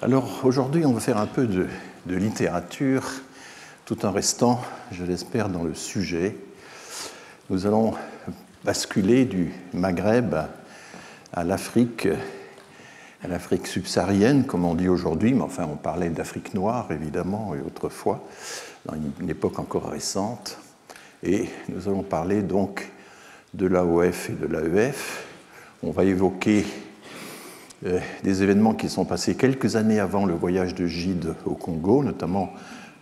Alors aujourd'hui, on va faire un peu de littérature, tout en restant, je l'espère, dans le sujet. Nous allons basculer du Maghreb à l'Afrique subsaharienne, comme on dit aujourd'hui, mais enfin on parlait d'Afrique noire, évidemment, et autrefois, dans une époque encore récente. Et nous allons parler donc de l'AOF et de l'AEF. On va évoquer des événements qui sont passés quelques années avant le voyage de Gide au Congo, notamment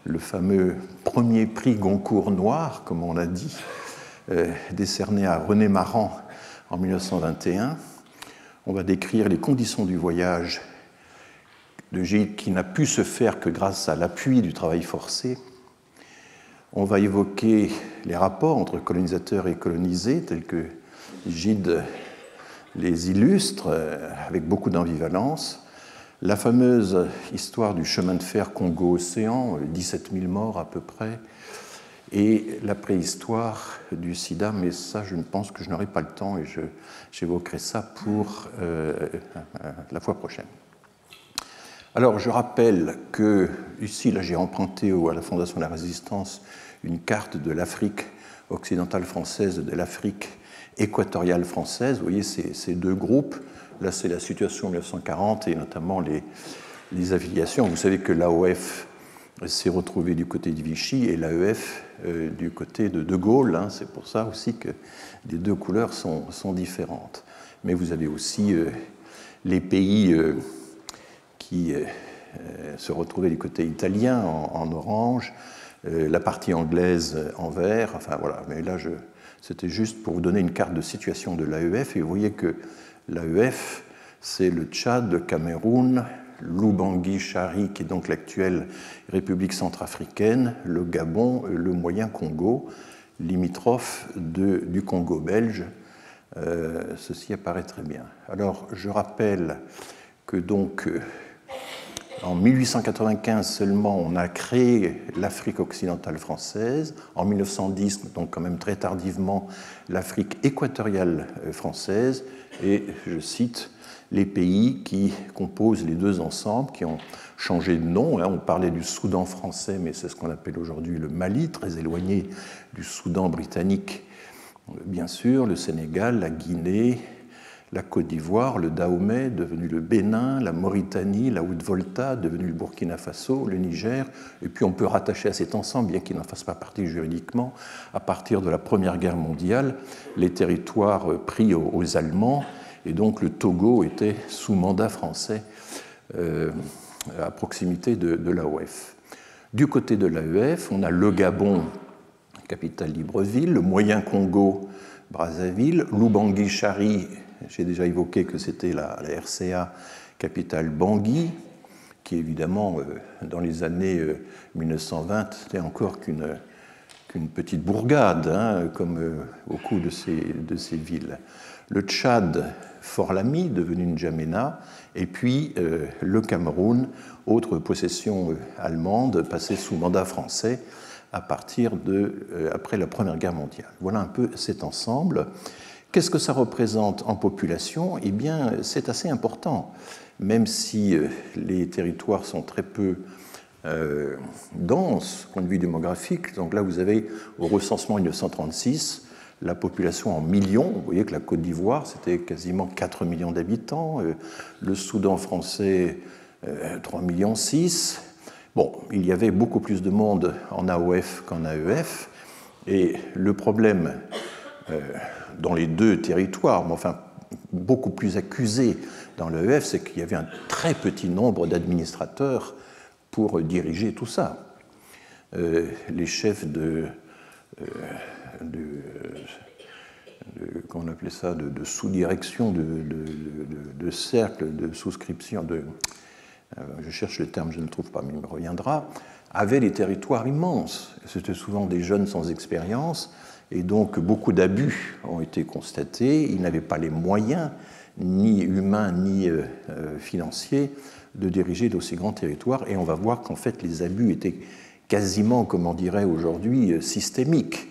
le fameux premier prix Goncourt noir, comme on l'a dit, décerné à René Maran en 1921. On va décrire les conditions du voyage de Gide qui n'a pu se faire que grâce à l'appui du travail forcé. On va évoquer les rapports entre colonisateurs et colonisés, tels que Gide les illustre avec beaucoup d'ambivalence. La fameuse histoire du chemin de fer Congo-Océan, 17 000 morts à peu près, et la préhistoire du sida, mais ça, je ne pense que je n'aurai pas le temps et j'évoquerai ça pour la fois prochaine. Alors, je rappelle que, ici, là, j'ai emprunté à la Fondation de la Résistance une carte de l'Afrique occidentale française, de l'Afrique équatoriale française. Vous voyez ces deux groupes. Là, c'est la situation en 1940 et notamment les affiliations. Vous savez que l'AOF s'est retrouvée du côté de Vichy et l'AEF du côté de Gaulle. Hein. C'est pour ça aussi que les deux couleurs sont différentes. Mais vous avez aussi les pays qui se retrouvaient du côté italien en orange, la partie anglaise en vert. Enfin voilà, mais là, c'était juste pour vous donner une carte de situation de l'AEF. Et vous voyez que l'AEF, c'est le Tchad, le Cameroun, l'Oubangui-Chari, qui est donc l'actuelle République centrafricaine, le Gabon, le Moyen Congo, limitrophe du Congo belge. Ceci apparaît très bien. Alors, je rappelle que donc, en 1895 seulement, on a créé l'Afrique occidentale française. En 1910, donc quand même très tardivement, l'Afrique équatoriale française. Et je cite les pays qui composent les deux ensembles, qui ont changé de nom. On parlait du Soudan français, mais c'est ce qu'on appelle aujourd'hui le Mali, très éloigné du Soudan britannique, bien sûr, le Sénégal, la Guinée, la Côte d'Ivoire, le Dahomey, devenu le Bénin, la Mauritanie, la Haute-Volta, devenu le Burkina Faso, le Niger, et puis on peut rattacher à cet ensemble, bien qu'il n'en fasse pas partie juridiquement, à partir de la Première Guerre mondiale, les territoires pris aux Allemands, et donc le Togo était sous mandat français à proximité de l'AOF. Du côté de l'AEF, on a le Gabon, capitale Libreville, le Moyen Congo, Brazzaville, l'Oubangui-Chari, j'ai déjà évoqué que c'était la RCA, capitale Bangui, qui évidemment, dans les années 1920, n'était encore qu'une petite bourgade, hein, comme au coup de ces villes. Le Tchad, Fort-Lamy, devenu N'Djamena, et puis le Cameroun, autre possession allemande, passée sous mandat français à partir après la Première Guerre mondiale. Voilà un peu cet ensemble. Qu'est-ce que ça représente en population? Eh bien, c'est assez important, même si les territoires sont très peu denses, point de vue démographique. Donc là, vous avez au recensement 1936 la population en millions. Vous voyez que la Côte d'Ivoire, c'était quasiment 4 millions d'habitants. Le Soudan français, 3,6 millions. Bon, il y avait beaucoup plus de monde en AOF qu'en AEF. Et le problème dans les deux territoires, mais enfin beaucoup plus accusé dans l'AEF, c'est qu'il y avait un très petit nombre d'administrateurs pour diriger tout ça. Les chefs comment on appelait ça, de sous-direction, de cercle, de souscription, je cherche le terme, je ne le trouve pas, mais il me reviendra, avaient des territoires immenses. C'était souvent des jeunes sans expérience, et donc beaucoup d'abus ont été constatés. Ils n'avaient pas les moyens, ni humains, ni financiers, de diriger d'aussi grands territoires, et on va voir qu'en fait les abus étaient quasiment, comme on dirait aujourd'hui, systémiques,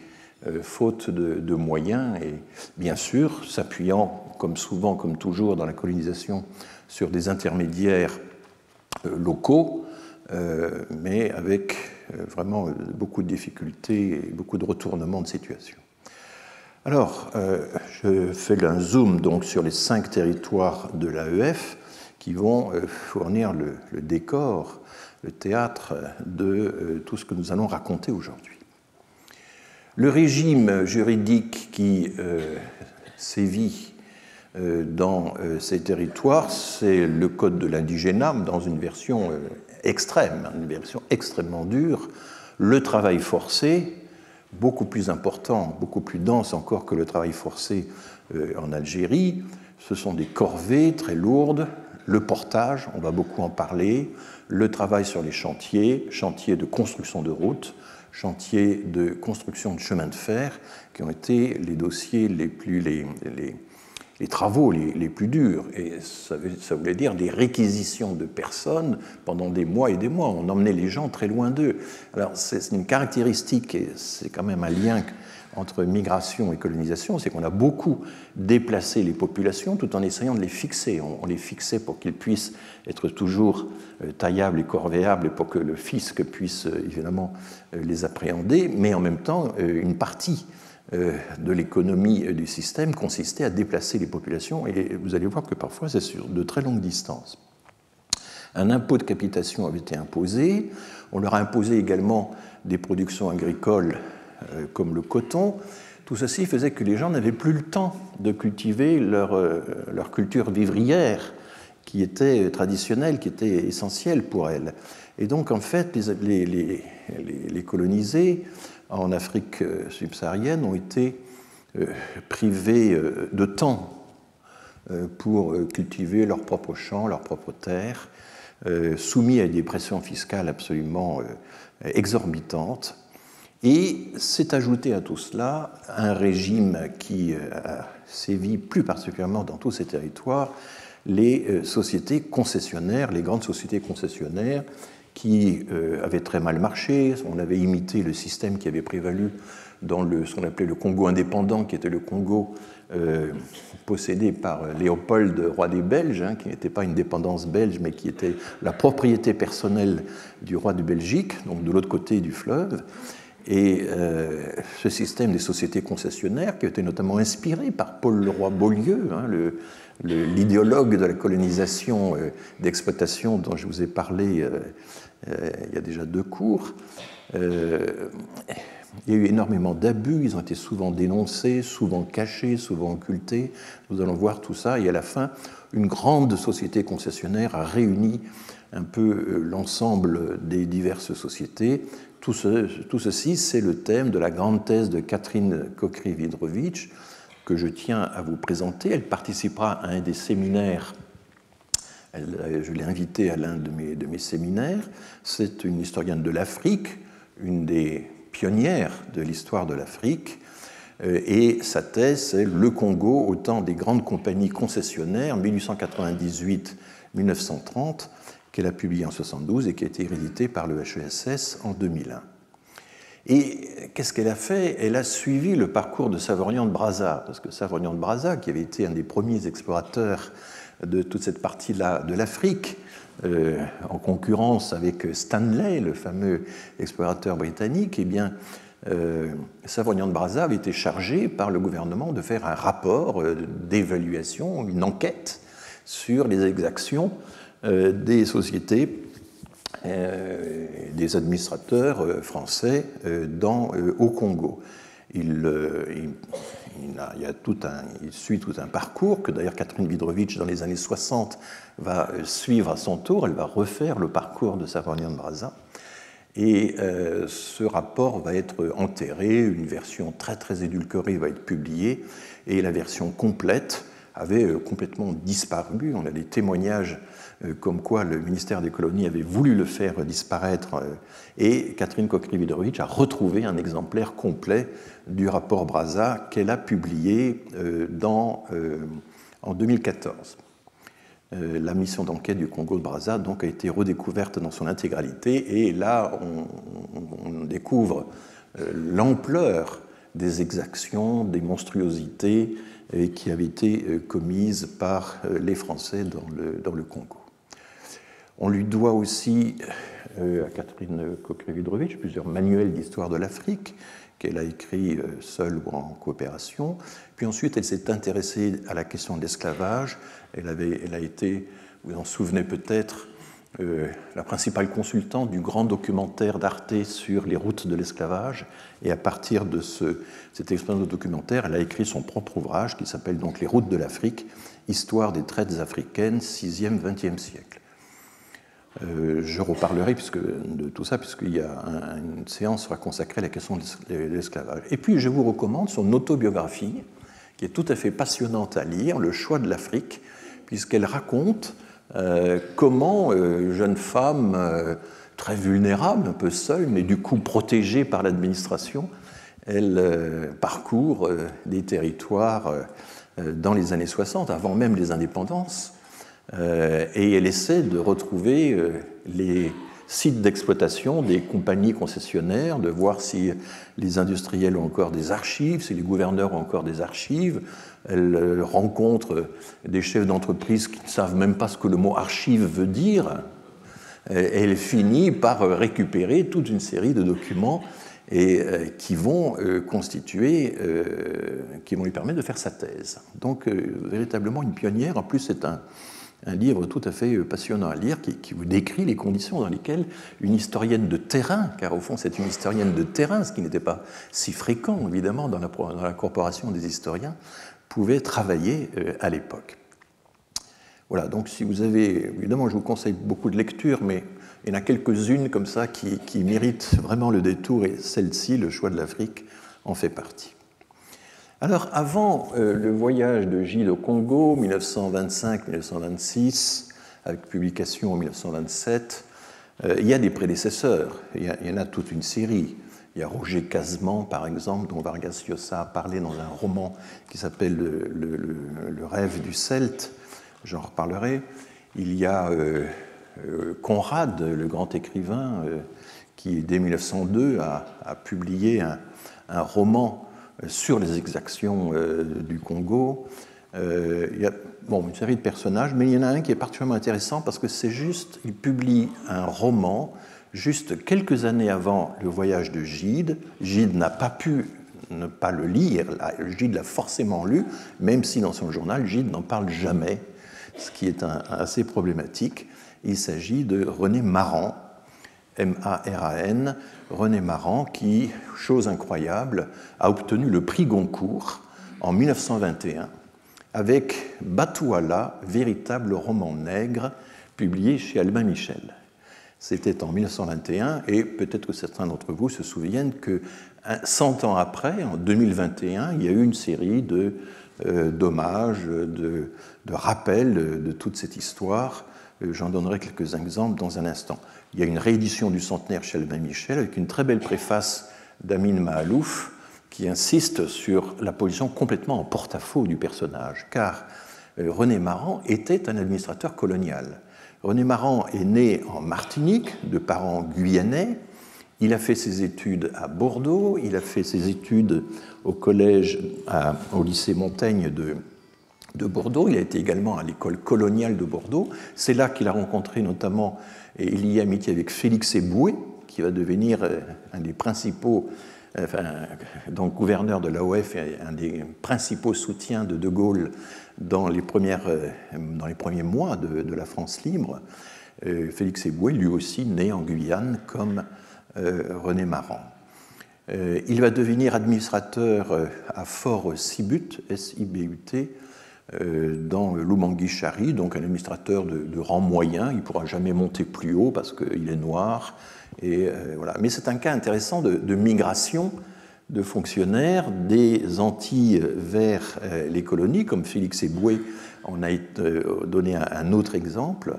faute de moyens, et bien sûr s'appuyant, comme souvent, comme toujours dans la colonisation, sur des intermédiaires locaux, mais avec vraiment beaucoup de difficultés et beaucoup de retournements de situation. Alors, je fais un zoom donc sur les 5 territoires de l'AEF qui vont fournir le décor, le théâtre de tout ce que nous allons raconter aujourd'hui. Le régime juridique qui sévit dans ces territoires, c'est le code de l'indigénat, dans une version extrême, une version extrêmement dure, le travail forcé, beaucoup plus important, beaucoup plus dense encore que le travail forcé en Algérie. Ce sont des corvées très lourdes, le portage, on va beaucoup en parler, le travail sur les chantiers, chantiers de construction de routes, chantiers de construction de chemins de fer, qui ont été les dossiers les travaux les plus durs. Et ça voulait dire des réquisitions de personnes pendant des mois et des mois. On emmenait les gens très loin d'eux. Alors c'est une caractéristique, et c'est quand même un lien entre migration et colonisation, c'est qu'on a beaucoup déplacé les populations tout en essayant de les fixer. On les fixait pour qu'ils puissent être toujours taillables et corvéables et pour que le fisc puisse évidemment les appréhender, mais en même temps, une partie de l'économie du système consistait à déplacer les populations, et vous allez voir que parfois c'est sur de très longues distances. Un impôt de capitation avait été imposé, on leur a imposé également des productions agricoles comme le coton. Tout ceci faisait que les gens n'avaient plus le temps de cultiver leur culture vivrière qui était traditionnelle, qui était essentielle pour elles. Et donc en fait les colonisés en Afrique subsaharienne ont été privés de temps pour cultiver leurs propres champs, leurs propres terres, soumis à des pressions fiscales absolument exorbitantes. Et s'est ajouté à tout cela un régime qui a sévi plus particulièrement dans tous ces territoires, les sociétés concessionnaires, les grandes sociétés concessionnaires qui avaient très mal marché. On avait imité le système qui avait prévalu dans ce qu'on appelait le Congo indépendant, qui était le Congo possédé par Léopold, roi des Belges, qui n'était pas une dépendance belge, mais qui était la propriété personnelle du roi de Belgique, donc de l'autre côté du fleuve. Et ce système des sociétés concessionnaires, qui a été notamment inspiré par Paul Leroy-Beaulieu, l'idéologue de la colonisation d'exploitation dont je vous ai parlé il y a déjà 2 cours, il y a eu énormément d'abus, ils ont été souvent dénoncés, souvent cachés, souvent occultés. Nous allons voir tout ça, et à la fin, une grande société concessionnaire a réuni un peu l'ensemble des diverses sociétés. Tout ceci, c'est le thème de la grande thèse de Catherine Cockry-Widrowicz que je tiens à vous présenter. Elle participera à un des séminaires. Je l'ai invitée à l'un de mes séminaires. C'est une historienne de l'Afrique, une des pionnières de l'histoire de l'Afrique. Et sa thèse, c'est le Congo au temps des grandes compagnies concessionnaires, 1898-1930, qu'elle a publié en 1972 et qui a été réédité par le HESS en 2001. Et qu'est-ce qu'elle a fait? Elle a suivi le parcours de Savorgnan de Brazza, parce que Savorgnan de Brazza, qui avait été un des premiers explorateurs de toute cette partie-là de l'Afrique, en concurrence avec Stanley, le fameux explorateur britannique, eh bien, Savorgnan de Brazza avait été chargé par le gouvernement de faire un rapport d'évaluation, une enquête sur les exactions des sociétés, des administrateurs français au Congo. Il suit tout un parcours que d'ailleurs Catherine Widrowicz, dans les années 60, va suivre à son tour. Elle va refaire le parcours de Savorgnan de Brazza. Et ce rapport va être enterré, une version très très édulcorée va être publiée, et la version complète avait complètement disparu. On a des témoignages comme quoi le ministère des colonies avait voulu le faire disparaître, et Catherine Cockry-Widrowicz a retrouvé un exemplaire complet du rapport Brazza qu'elle a publié en 2014. La mission d'enquête du Congo de Brazza donc, a été redécouverte dans son intégralité, et là on découvre l'ampleur des exactions, des monstruosités qui avaient été commises par les Français dans le Congo. On lui doit aussi, à Catherine Coquerel-Vidrovitch, plusieurs manuels d'histoire de l'Afrique qu'elle a écrits seule ou en coopération. Puis ensuite, elle s'est intéressée à la question de l'esclavage. Elle a été, vous vous en souvenez peut-être, la principale consultante du grand documentaire d'Arte sur les routes de l'esclavage. Et à partir de cette expérience de documentaire, elle a écrit son propre ouvrage qui s'appelle donc Les routes de l'Afrique, Histoire des traites africaines, 6e, 20e siècle. Je reparlerai de tout ça, puisqu'il y a une séance sera consacrée à la question de l'esclavage. Et puis, je vous recommande son autobiographie, qui est tout à fait passionnante à lire, Le choix de l'Afrique, puisqu'elle raconte comment, jeune femme très vulnérable, un peu seule, mais du coup protégée par l'administration, elle parcourt des territoires dans les années 60, avant même les indépendances, et elle essaie de retrouver les sites d'exploitation des compagnies concessionnaires, de voir si les industriels ont encore des archives, si les gouverneurs ont encore des archives. Elle rencontre des chefs d'entreprise qui ne savent même pas ce que le mot archive veut dire. Et elle finit par récupérer toute une série de documents qui vont qui vont lui permettre de faire sa thèse. Donc, véritablement une pionnière. En plus, c'est un livre tout à fait passionnant à lire qui vous décrit les conditions dans lesquelles une historienne de terrain, car au fond c'est une historienne de terrain, ce qui n'était pas si fréquent évidemment dans la corporation des historiens, pouvait travailler à l'époque. Voilà, donc si vous avez, évidemment je vous conseille beaucoup de lectures, mais il y en a quelques-unes comme ça qui méritent vraiment le détour, et celle-ci, Le choix de l'Afrique, en fait partie. Alors, avant le voyage de Gide au Congo, 1925-1926, avec publication en 1927, il y a des prédécesseurs, il y en a toute une série. Il y a Roger Casemans, par exemple, dont Vargas Llosa a parlé dans un roman qui s'appelle Le rêve du Celte, j'en reparlerai. Il y a Conrad, le grand écrivain, qui, dès 1902, a publié un roman sur les exactions du Congo. Il y a une série de personnages, mais il y en a un qui est particulièrement intéressant parce que il publie un roman juste quelques années avant le voyage de Gide. Gide n'a pas pu ne pas le lire, Gide l'a forcément lu, même si dans son journal, Gide n'en parle jamais, ce qui est assez problématique. Il s'agit de René Maran, M-A-R-A-N, René Maran, qui, chose incroyable, a obtenu le prix Goncourt en 1921 avec Batouala, véritable roman nègre, publié chez Albin Michel. C'était en 1921, et peut-être que certains d'entre vous se souviennent que 100 ans après, en 2021, il y a eu une série d'hommages, de rappels de toute cette histoire. J'en donnerai quelques exemples dans un instant. Il y a une réédition du centenaire chez Albin Michel avec une très belle préface d'Amin Mahalouf qui insiste sur la position complètement en porte-à-faux du personnage, car René Maran était un administrateur colonial. René Maran est né en Martinique, de parents guyanais. Il a fait ses études à Bordeaux, il a fait ses études au collège, au lycée Montaigne de Bordeaux. Il a été également à l'école coloniale de Bordeaux. C'est là qu'il a rencontré notamment et il y a amitié avec Félix Eboué, qui va devenir un des principaux, donc gouverneur de l'AOF et un des principaux soutiens de Gaulle dans les premiers mois de la France libre. Félix Eboué, lui aussi né en Guyane comme René Maran. Il va devenir administrateur à Fort Sibut, S-I-B-U-T, dans l'Oumangui-Chari, donc un administrateur de rang moyen. Il ne pourra jamais monter plus haut parce qu'il est noir. Et, voilà. Mais c'est un cas intéressant de migration de fonctionnaires des Antilles vers les colonies, comme Félix Eboué en a donné un autre exemple.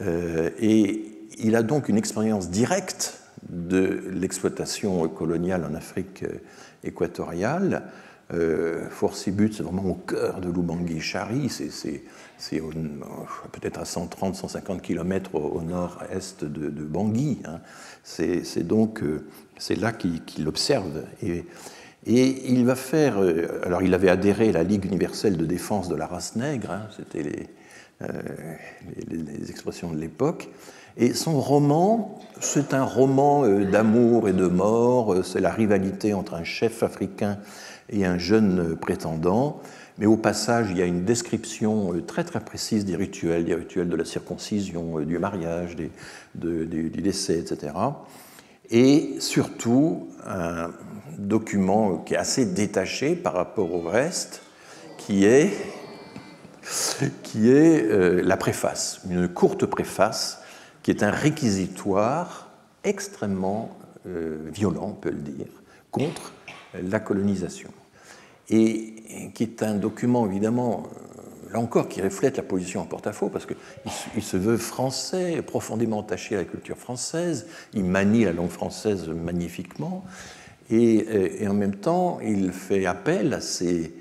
Et il a donc une expérience directe de l'exploitation coloniale en Afrique équatoriale. Fort Sibut, c'est vraiment au cœur de l'Oumangui-Chari, c'est peut-être à 130-150 km au nord-est de Bangui. Hein. C'est donc là qu'il observe. Et il va faire. Alors, il avait adhéré à la Ligue universelle de défense de la race nègre, hein, c'était les expressions de l'époque. Et son roman, c'est un roman d'amour et de mort, c'est la rivalité entre un chef africain et un jeune prétendant, mais au passage, il y a une description très très précise des rituels de la circoncision, du mariage, du décès, etc. Et surtout, un document qui est assez détaché par rapport au reste, qui est la préface, une courte préface, qui est un réquisitoire extrêmement violent, on peut le dire, contre la colonisation. Et qui est un document, évidemment, là encore, qui reflète la position en porte-à-faux, parce qu'il se veut français, profondément attaché à la culture française, il manie la langue française magnifiquement, et en même temps, il fait appel à ses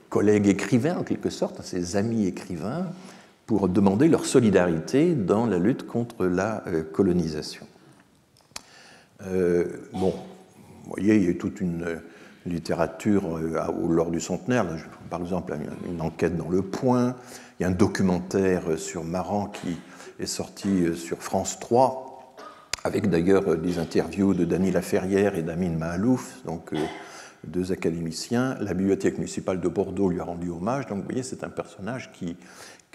collègues écrivains, en quelque sorte, à ses amis écrivains, pour demander leur solidarité dans la lutte contre la colonisation. Bon, vous voyez, il y a toute une littérature lors du centenaire. Là, par exemple, une enquête dans Le Point. Il y a un documentaire sur Maran qui est sorti sur France 3, avec d'ailleurs des interviews de Dany Laferrière et d'Amin Mahalouf, donc deux académiciens. La bibliothèque municipale de Bordeaux lui a rendu hommage. Donc, vous voyez, c'est un personnage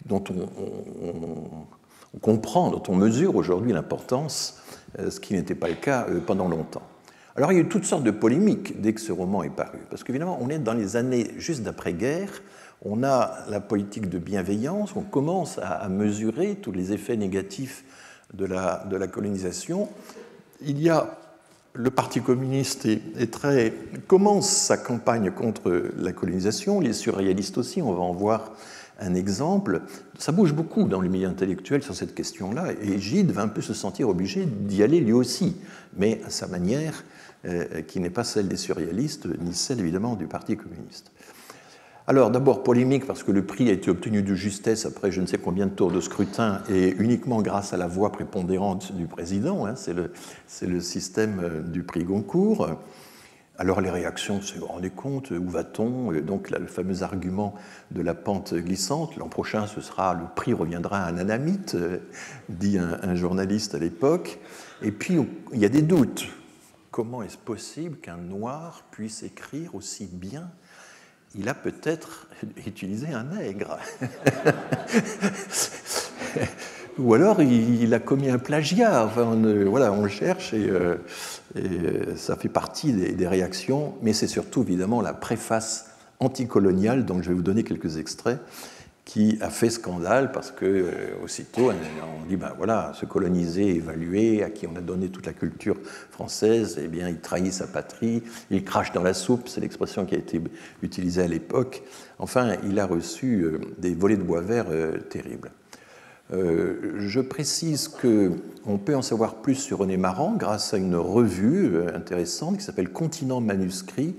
dont on comprend, dont on mesure aujourd'hui l'importance, ce qui n'était pas le cas pendant longtemps. Alors il y a eu toutes sortes de polémiques dès que ce roman est paru, parce qu'évidemment on est dans les années juste d'après-guerre, on a la politique de bienveillance, on commence à mesurer tous les effets négatifs de la colonisation. Il y a le Parti communiste commence sa campagne contre la colonisation, les surréalistes aussi, on va en voir un exemple. Ça bouge beaucoup dans les milieux intellectuels sur cette question-là, et Gide va un peu se sentir obligé d'y aller lui aussi, mais à sa manière, qui n'est pas celle des surréalistes, ni celle évidemment du Parti communiste. Alors d'abord polémique parce que le prix a été obtenu de justesse après je ne sais combien de tours de scrutin et uniquement grâce à la voix prépondérante du président, c'est le système du prix Goncourt. Alors les réactions, vous vous rendez compte, où va-t-on? Donc là, le fameux argument de la pente glissante, l'an prochain le prix reviendra à un anamite, dit un journaliste à l'époque. Et puis il y a des doutes. Comment est-ce possible qu'un noir puisse écrire aussi bien? Il a peut-être utilisé un nègre. Ou alors il a commis un plagiat. Enfin, on le cherche et ça fait partie des réactions, mais c'est surtout évidemment la préface anticoloniale, dont je vais vous donner quelques extraits, qui a fait scandale parce que aussitôt on dit ben voilà, ce colonisé évalué à qui on a donné toute la culture française, eh bien il trahit sa patrie, il crache dans la soupe, c'est l'expression qui a été utilisée à l'époque. Enfin, il a reçu des volées de bois vert terribles. Je précise qu'on peut en savoir plus sur René Maran grâce à une revue intéressante qui s'appelle Continent manuscrit,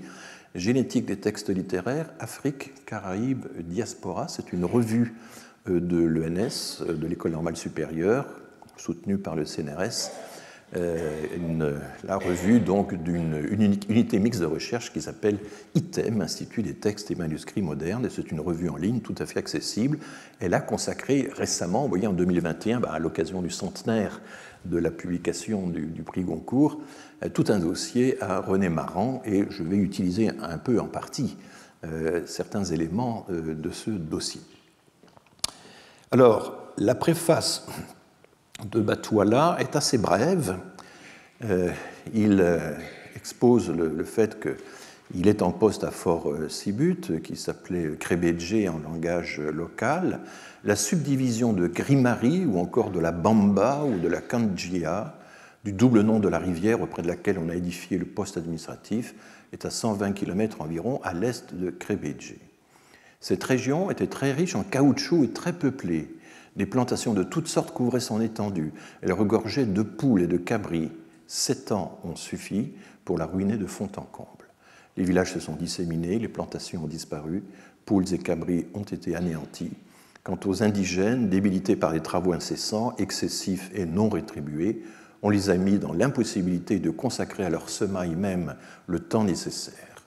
Génétique des textes littéraires, Afrique, Caraïbes, Diaspora. C'est une revue de l'ENS, de l'École normale supérieure, soutenue par le CNRS. La revue donc d'une unité mixte de recherche qui s'appelle ITEM, Institut des textes et manuscrits modernes, et c'est une revue en ligne tout à fait accessible. Elle a consacré récemment, vous voyez, en 2021, à l'occasion du centenaire de la publication du prix Goncourt, tout un dossier à René Maran, et je vais utiliser un peu en partie certains éléments de ce dossier. Alors, la préface de Batouala est assez brève. Il expose le fait qu'il est en poste à Fort Sibut, qui s'appelait Krébedjé en langage local, la subdivision de Grimari ou encore de la Bamba ou de la Kandjia, du double nom de la rivière auprès de laquelle on a édifié le poste administratif, est à 120 km environ à l'est de Krébedjé. Cette région était très riche en caoutchouc et très peuplée. Des plantations de toutes sortes couvraient son étendue. Elle regorgeait de poules et de cabris. 7 ans ont suffi pour la ruiner de fond en comble. Les villages se sont disséminés, les plantations ont disparu, poules et cabris ont été anéantis. Quant aux indigènes, débilités par des travaux incessants, excessifs et non rétribués, on les a mis dans l'impossibilité de consacrer à leur semaille même le temps nécessaire.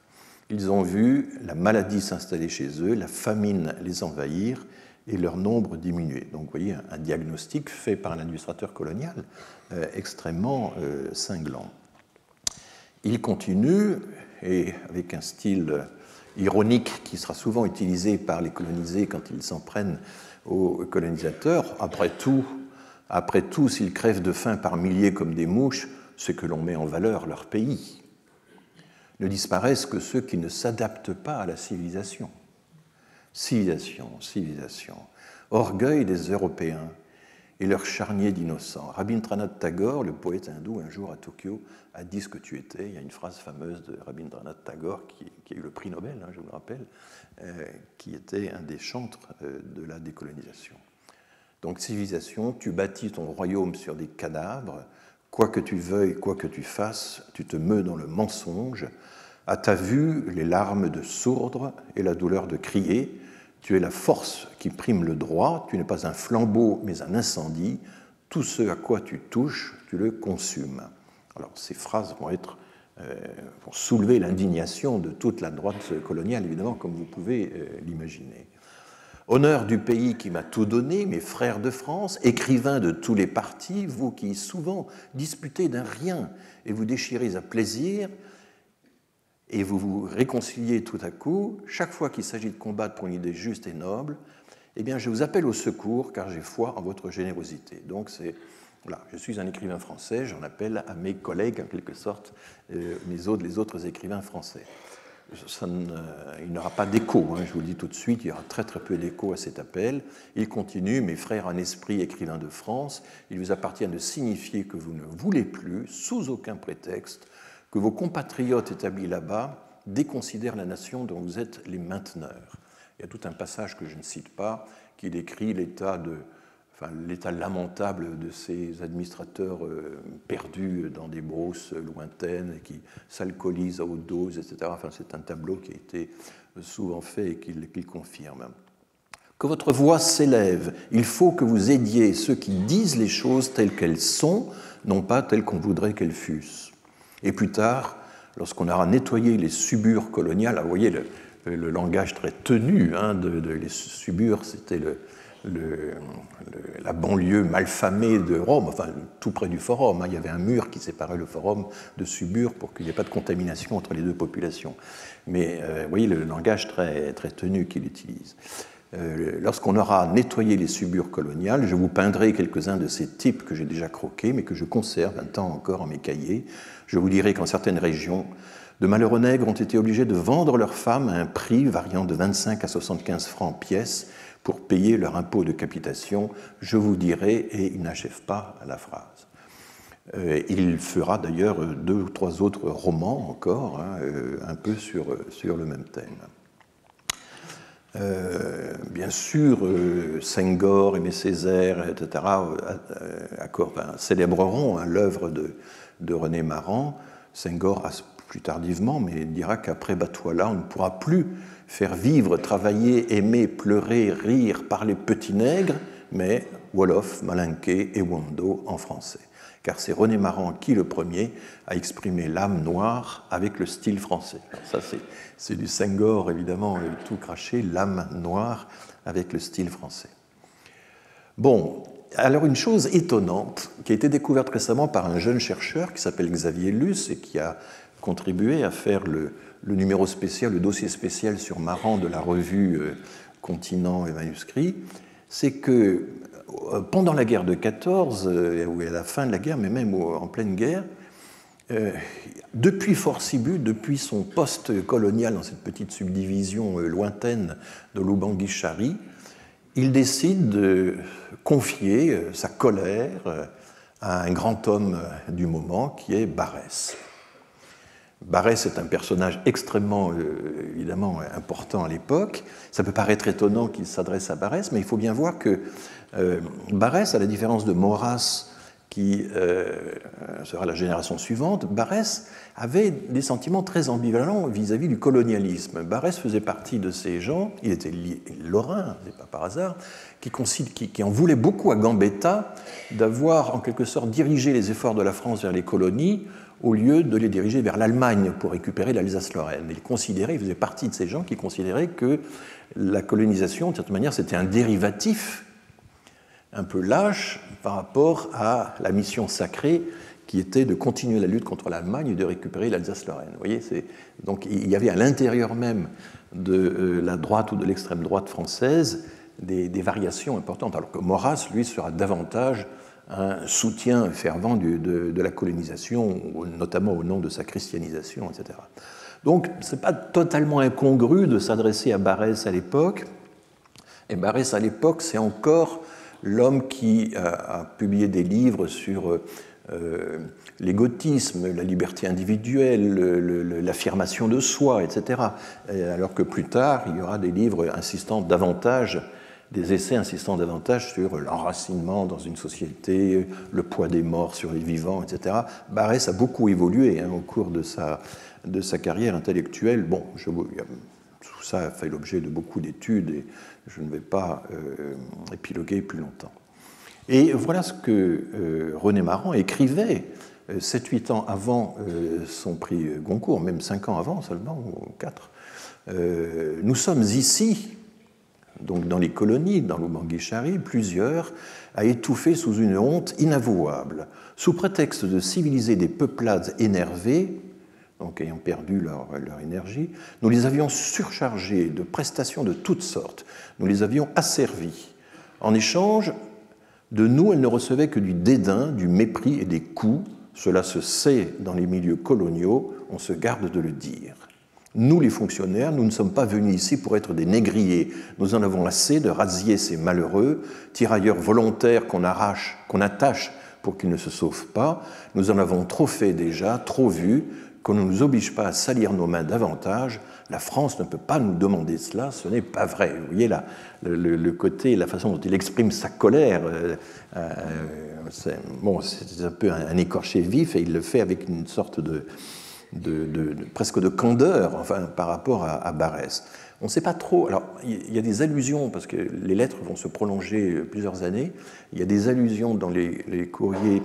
Ils ont vu la maladie s'installer chez eux, la famine les envahir, et leur nombre diminuait. Donc vous voyez un diagnostic fait par un administrateur colonial extrêmement cinglant. Il continue, et avec un style ironique qui sera souvent utilisé par les colonisés quand ils s'en prennent aux colonisateurs, après tout, s'ils crèvent de faim par milliers comme des mouches, c'est que l'on met en valeur leur pays. Ne disparaissent que ceux qui ne s'adaptent pas à la civilisation. Civilisation, civilisation. Orgueil des Européens et leur charnier d'innocents. Rabindranath Tagore, le poète hindou, un jour à Tokyo, a dit ce que tu étais. Il y a une phrase fameuse de Rabindranath Tagore, qui a eu le prix Nobel, je vous le rappelle, qui était un des chantres de la décolonisation. Donc, civilisation, tu bâtis ton royaume sur des cadavres, quoi que tu veuilles, quoi que tu fasses, tu te meus dans le mensonge. À ta vue, les larmes de sourdre et la douleur de crier. Tu es la force qui prime le droit, tu n'es pas un flambeau, mais un incendie. Tout ce à quoi tu touches, tu le consumes. Alors, ces phrases vont soulever l'indignation de toute la droite coloniale, évidemment, comme vous pouvez l'imaginer. Honneur du pays qui m'a tout donné, mes frères de France, écrivains de tous les partis, vous qui souvent disputez d'un rien et vous déchirez à plaisir, et vous vous réconciliez tout à coup, chaque fois qu'il s'agit de combattre pour une idée juste et noble, eh bien, je vous appelle au secours car j'ai foi en votre générosité. Donc, voilà, je suis un écrivain français, j'en appelle à mes collègues, en quelque sorte, les autres écrivains français. Il n'aura pas d'écho, je vous le dis tout de suite, il y aura très très peu d'écho à cet appel. Il continue, mes frères en esprit écrivains de France, il vous appartient de signifier que vous ne voulez plus, sous aucun prétexte, que vos compatriotes établis là-bas déconsidèrent la nation dont vous êtes les mainteneurs. Il y a tout un passage que je ne cite pas qui décrit l'état lamentable de ces administrateurs perdus dans des brousses lointaines et qui s'alcoolisent à haute dose, etc. Enfin, c'est un tableau qui a été souvent fait et qu'il confirme. Que votre voix s'élève, il faut que vous aidiez ceux qui disent les choses telles qu'elles sont, non pas telles qu'on voudrait qu'elles fussent. Et plus tard, lorsqu'on aura nettoyé les subures coloniales, alors vous voyez le langage très tenu, les subures, c'était la banlieue malfamée de Rome, enfin tout près du forum. Il y avait un mur qui séparait le forum de Subur pour qu'il n'y ait pas de contamination entre les deux populations. Mais vous voyez le langage très, très tenu qu'il utilise. Lorsqu'on aura nettoyé les subures coloniales, je vous peindrai quelques-uns de ces types que j'ai déjà croqués, mais que je conserve un temps encore en mes cahiers. Je vous dirai qu'en certaines régions, de malheureux nègres ont été obligés de vendre leurs femmes à un prix variant de 25 à 75 francs pièce pour payer leur impôt de capitation. Je vous dirai, et il n'achève pas la phrase. Il fera d'ailleurs 2 ou 3 autres romans encore, un peu sur le même thème. Bien sûr, Senghor, Aimé Césaire, etc., célébreront l'œuvre de René Maran. Senghor, plus tardivement, mais dira qu'après Batoila, on ne pourra plus faire vivre, travailler, aimer, pleurer, rire par les petits nègres, mais Wolof, Malinké et Wondo en français. Car c'est René Maran qui, le premier, a exprimé l'âme noire avec le style français. Alors ça, c'est du Senghor, évidemment, tout craché, l'âme noire avec le style français. Bon, alors une chose étonnante qui a été découverte récemment par un jeune chercheur qui s'appelle Xavier Luce et qui a contribué à faire le numéro spécial, le dossier spécial sur Maran de la revue Continent et Manuscrits, c'est que pendant la guerre de 14, ou à la fin de la guerre, mais même en pleine guerre, depuis Fort Sibu, depuis son poste colonial dans cette petite subdivision lointaine de l'Oubangui-Chari, il décide de confier sa colère à un grand homme du moment qui est Barès. Barès est un personnage extrêmement, évidemment, important à l'époque. Ça peut paraître étonnant qu'il s'adresse à Barès, mais il faut bien voir que Barès, à la différence de Maurras, qui sera la génération suivante, Barès avait des sentiments très ambivalents vis-à-vis du colonialisme. Barès faisait partie de ces gens, il était lorrain, c'est pas par hasard, qui en voulait beaucoup à Gambetta d'avoir en quelque sorte dirigé les efforts de la France vers les colonies au lieu de les diriger vers l'Allemagne pour récupérer l'Alsace-Lorraine. Il faisait partie de ces gens qui considéraient que la colonisation, de cette manière, c'était un dérivatif un peu lâche par rapport à la mission sacrée qui était de continuer la lutte contre l'Allemagne et de récupérer l'Alsace-Lorraine. Vous voyez, donc il y avait à l'intérieur même de la droite ou de l'extrême droite française des variations importantes, alors que Maurras, lui, sera davantage un soutien fervent de la colonisation, notamment au nom de sa christianisation, etc. Donc, ce n'est pas totalement incongru de s'adresser à Barrès à l'époque. Et Barrès, à l'époque, c'est encore l'homme qui a publié des livres sur l'égotisme, la liberté individuelle, l'affirmation de soi, etc. Alors que plus tard, il y aura des livres insistant davantage, des essais insistant davantage sur l'enracinement dans une société, le poids des morts sur les vivants, etc. Barrès a beaucoup évolué au cours de sa carrière intellectuelle. Bon, tout ça a fait l'objet de beaucoup d'études et je ne vais pas épiloguer plus longtemps. Et voilà ce que René Maran écrivait 7-8 ans avant son prix Goncourt, même 5 ans avant seulement, ou 4. Nous sommes ici, donc dans les colonies, dans l'Oubangui-Chari, plusieurs, à étouffer sous une honte inavouable, sous prétexte de civiliser des peuplades énervées, donc ayant perdu leur énergie, nous les avions surchargés de prestations de toutes sortes, nous les avions asservis. En échange, de nous, elles ne recevaient que du dédain, du mépris et des coups. Cela se sait dans les milieux coloniaux, on se garde de le dire. Nous, les fonctionnaires, nous ne sommes pas venus ici pour être des négriers. Nous en avons assez de rasier ces malheureux, tirailleurs volontaires qu'on attache pour qu'ils ne se sauvent pas. Nous en avons trop fait déjà, trop vu, qu'on ne nous oblige pas à salir nos mains davantage. La France ne peut pas nous demander cela, ce n'est pas vrai. Vous voyez là, le côté, la façon dont il exprime sa colère, c'est un peu un écorché vif, et il le fait avec une sorte presque de candeur, enfin, par rapport à Barrès. On ne sait pas trop. Alors, il y a des allusions, parce que les lettres vont se prolonger plusieurs années. Il y a des allusions dans les courriers,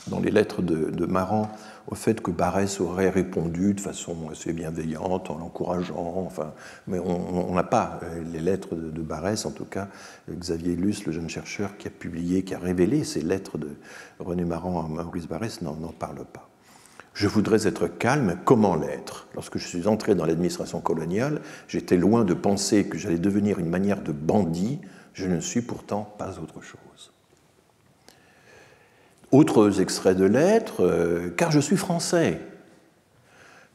dans les lettres de Maran, au fait que Barrès aurait répondu de façon assez bienveillante, en l'encourageant. Enfin, mais on n'a pas les lettres de Barrès, en tout cas. Xavier Luce, le jeune chercheur qui a publié, qui a révélé ces lettres de René Maran à Maurice Barrès, n'en parle pas. Je voudrais être calme, comment l'être? Lorsque je suis entré dans l'administration coloniale, j'étais loin de penser que j'allais devenir une manière de bandit, je ne suis pourtant pas autre chose. Autres extraits de lettres, car je suis français,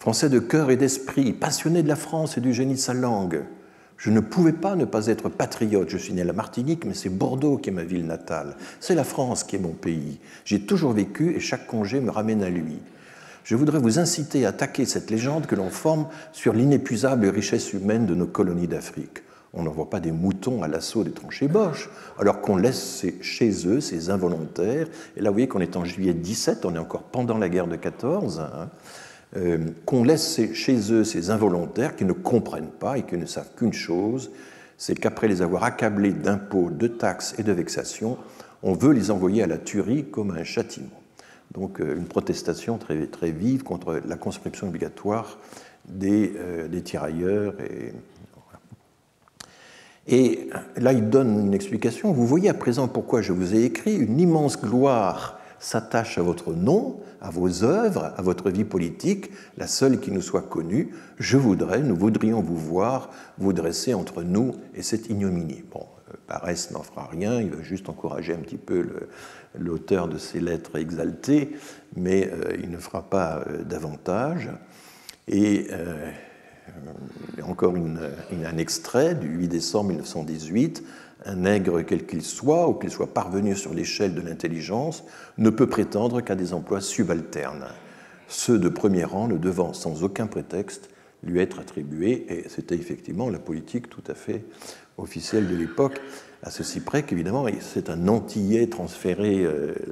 français de cœur et d'esprit, passionné de la France et du génie de sa langue. Je ne pouvais pas ne pas être patriote. Je suis né à la Martinique, mais c'est Bordeaux qui est ma ville natale. C'est la France qui est mon pays. J'ai toujours vécu et chaque congé me ramène à lui. Je voudrais vous inciter à attaquer cette légende que l'on forme sur l'inépuisable richesse humaine de nos colonies d'Afrique. On n'envoie pas des moutons à l'assaut des tranchées Boches, alors qu'on laisse chez eux ces involontaires. Et là, vous voyez qu'on est en juillet 17, on est encore pendant la guerre de 14, qu'on laisse chez eux ces involontaires qui ne comprennent pas et qui ne savent qu'une chose, c'est qu'après les avoir accablés d'impôts, de taxes et de vexations, on veut les envoyer à la tuerie comme un châtiment. Donc une protestation très, très vive contre la conscription obligatoire des tirailleurs. Et là, il donne une explication. Vous voyez à présent pourquoi je vous ai écrit. Une immense gloire s'attache à votre nom, à vos œuvres, à votre vie politique, la seule qui nous soit connue. Nous voudrions vous voir, vous dresser entre nous et cette ignominie. Bon, Barrès n'en fera rien, il va juste encourager un petit peu l'auteur de ces lettres exaltées, mais il ne fera pas davantage. Et encore un extrait du 8 décembre 1918, un nègre quel qu'il soit, ou qu'il soit parvenu sur l'échelle de l'intelligence, ne peut prétendre qu'à des emplois subalternes, ceux de premier rang ne devant sans aucun prétexte lui être attribués, et c'était effectivement la politique tout à fait officielle de l'époque, à ceci près qu'évidemment c'est un Antillais transféré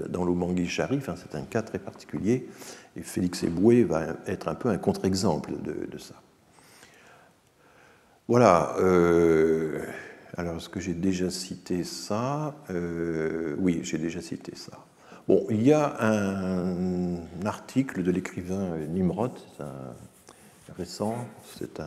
dans l'Oubangui-Chari, enfin, c'est un cas très particulier, et Félix Eboué va être un peu un contre-exemple de ça. Voilà, alors est-ce que j'ai déjà cité ça? Oui, j'ai déjà cité ça. Bon, il y a un article de l'écrivain Nimrod, c'est un récent, c'est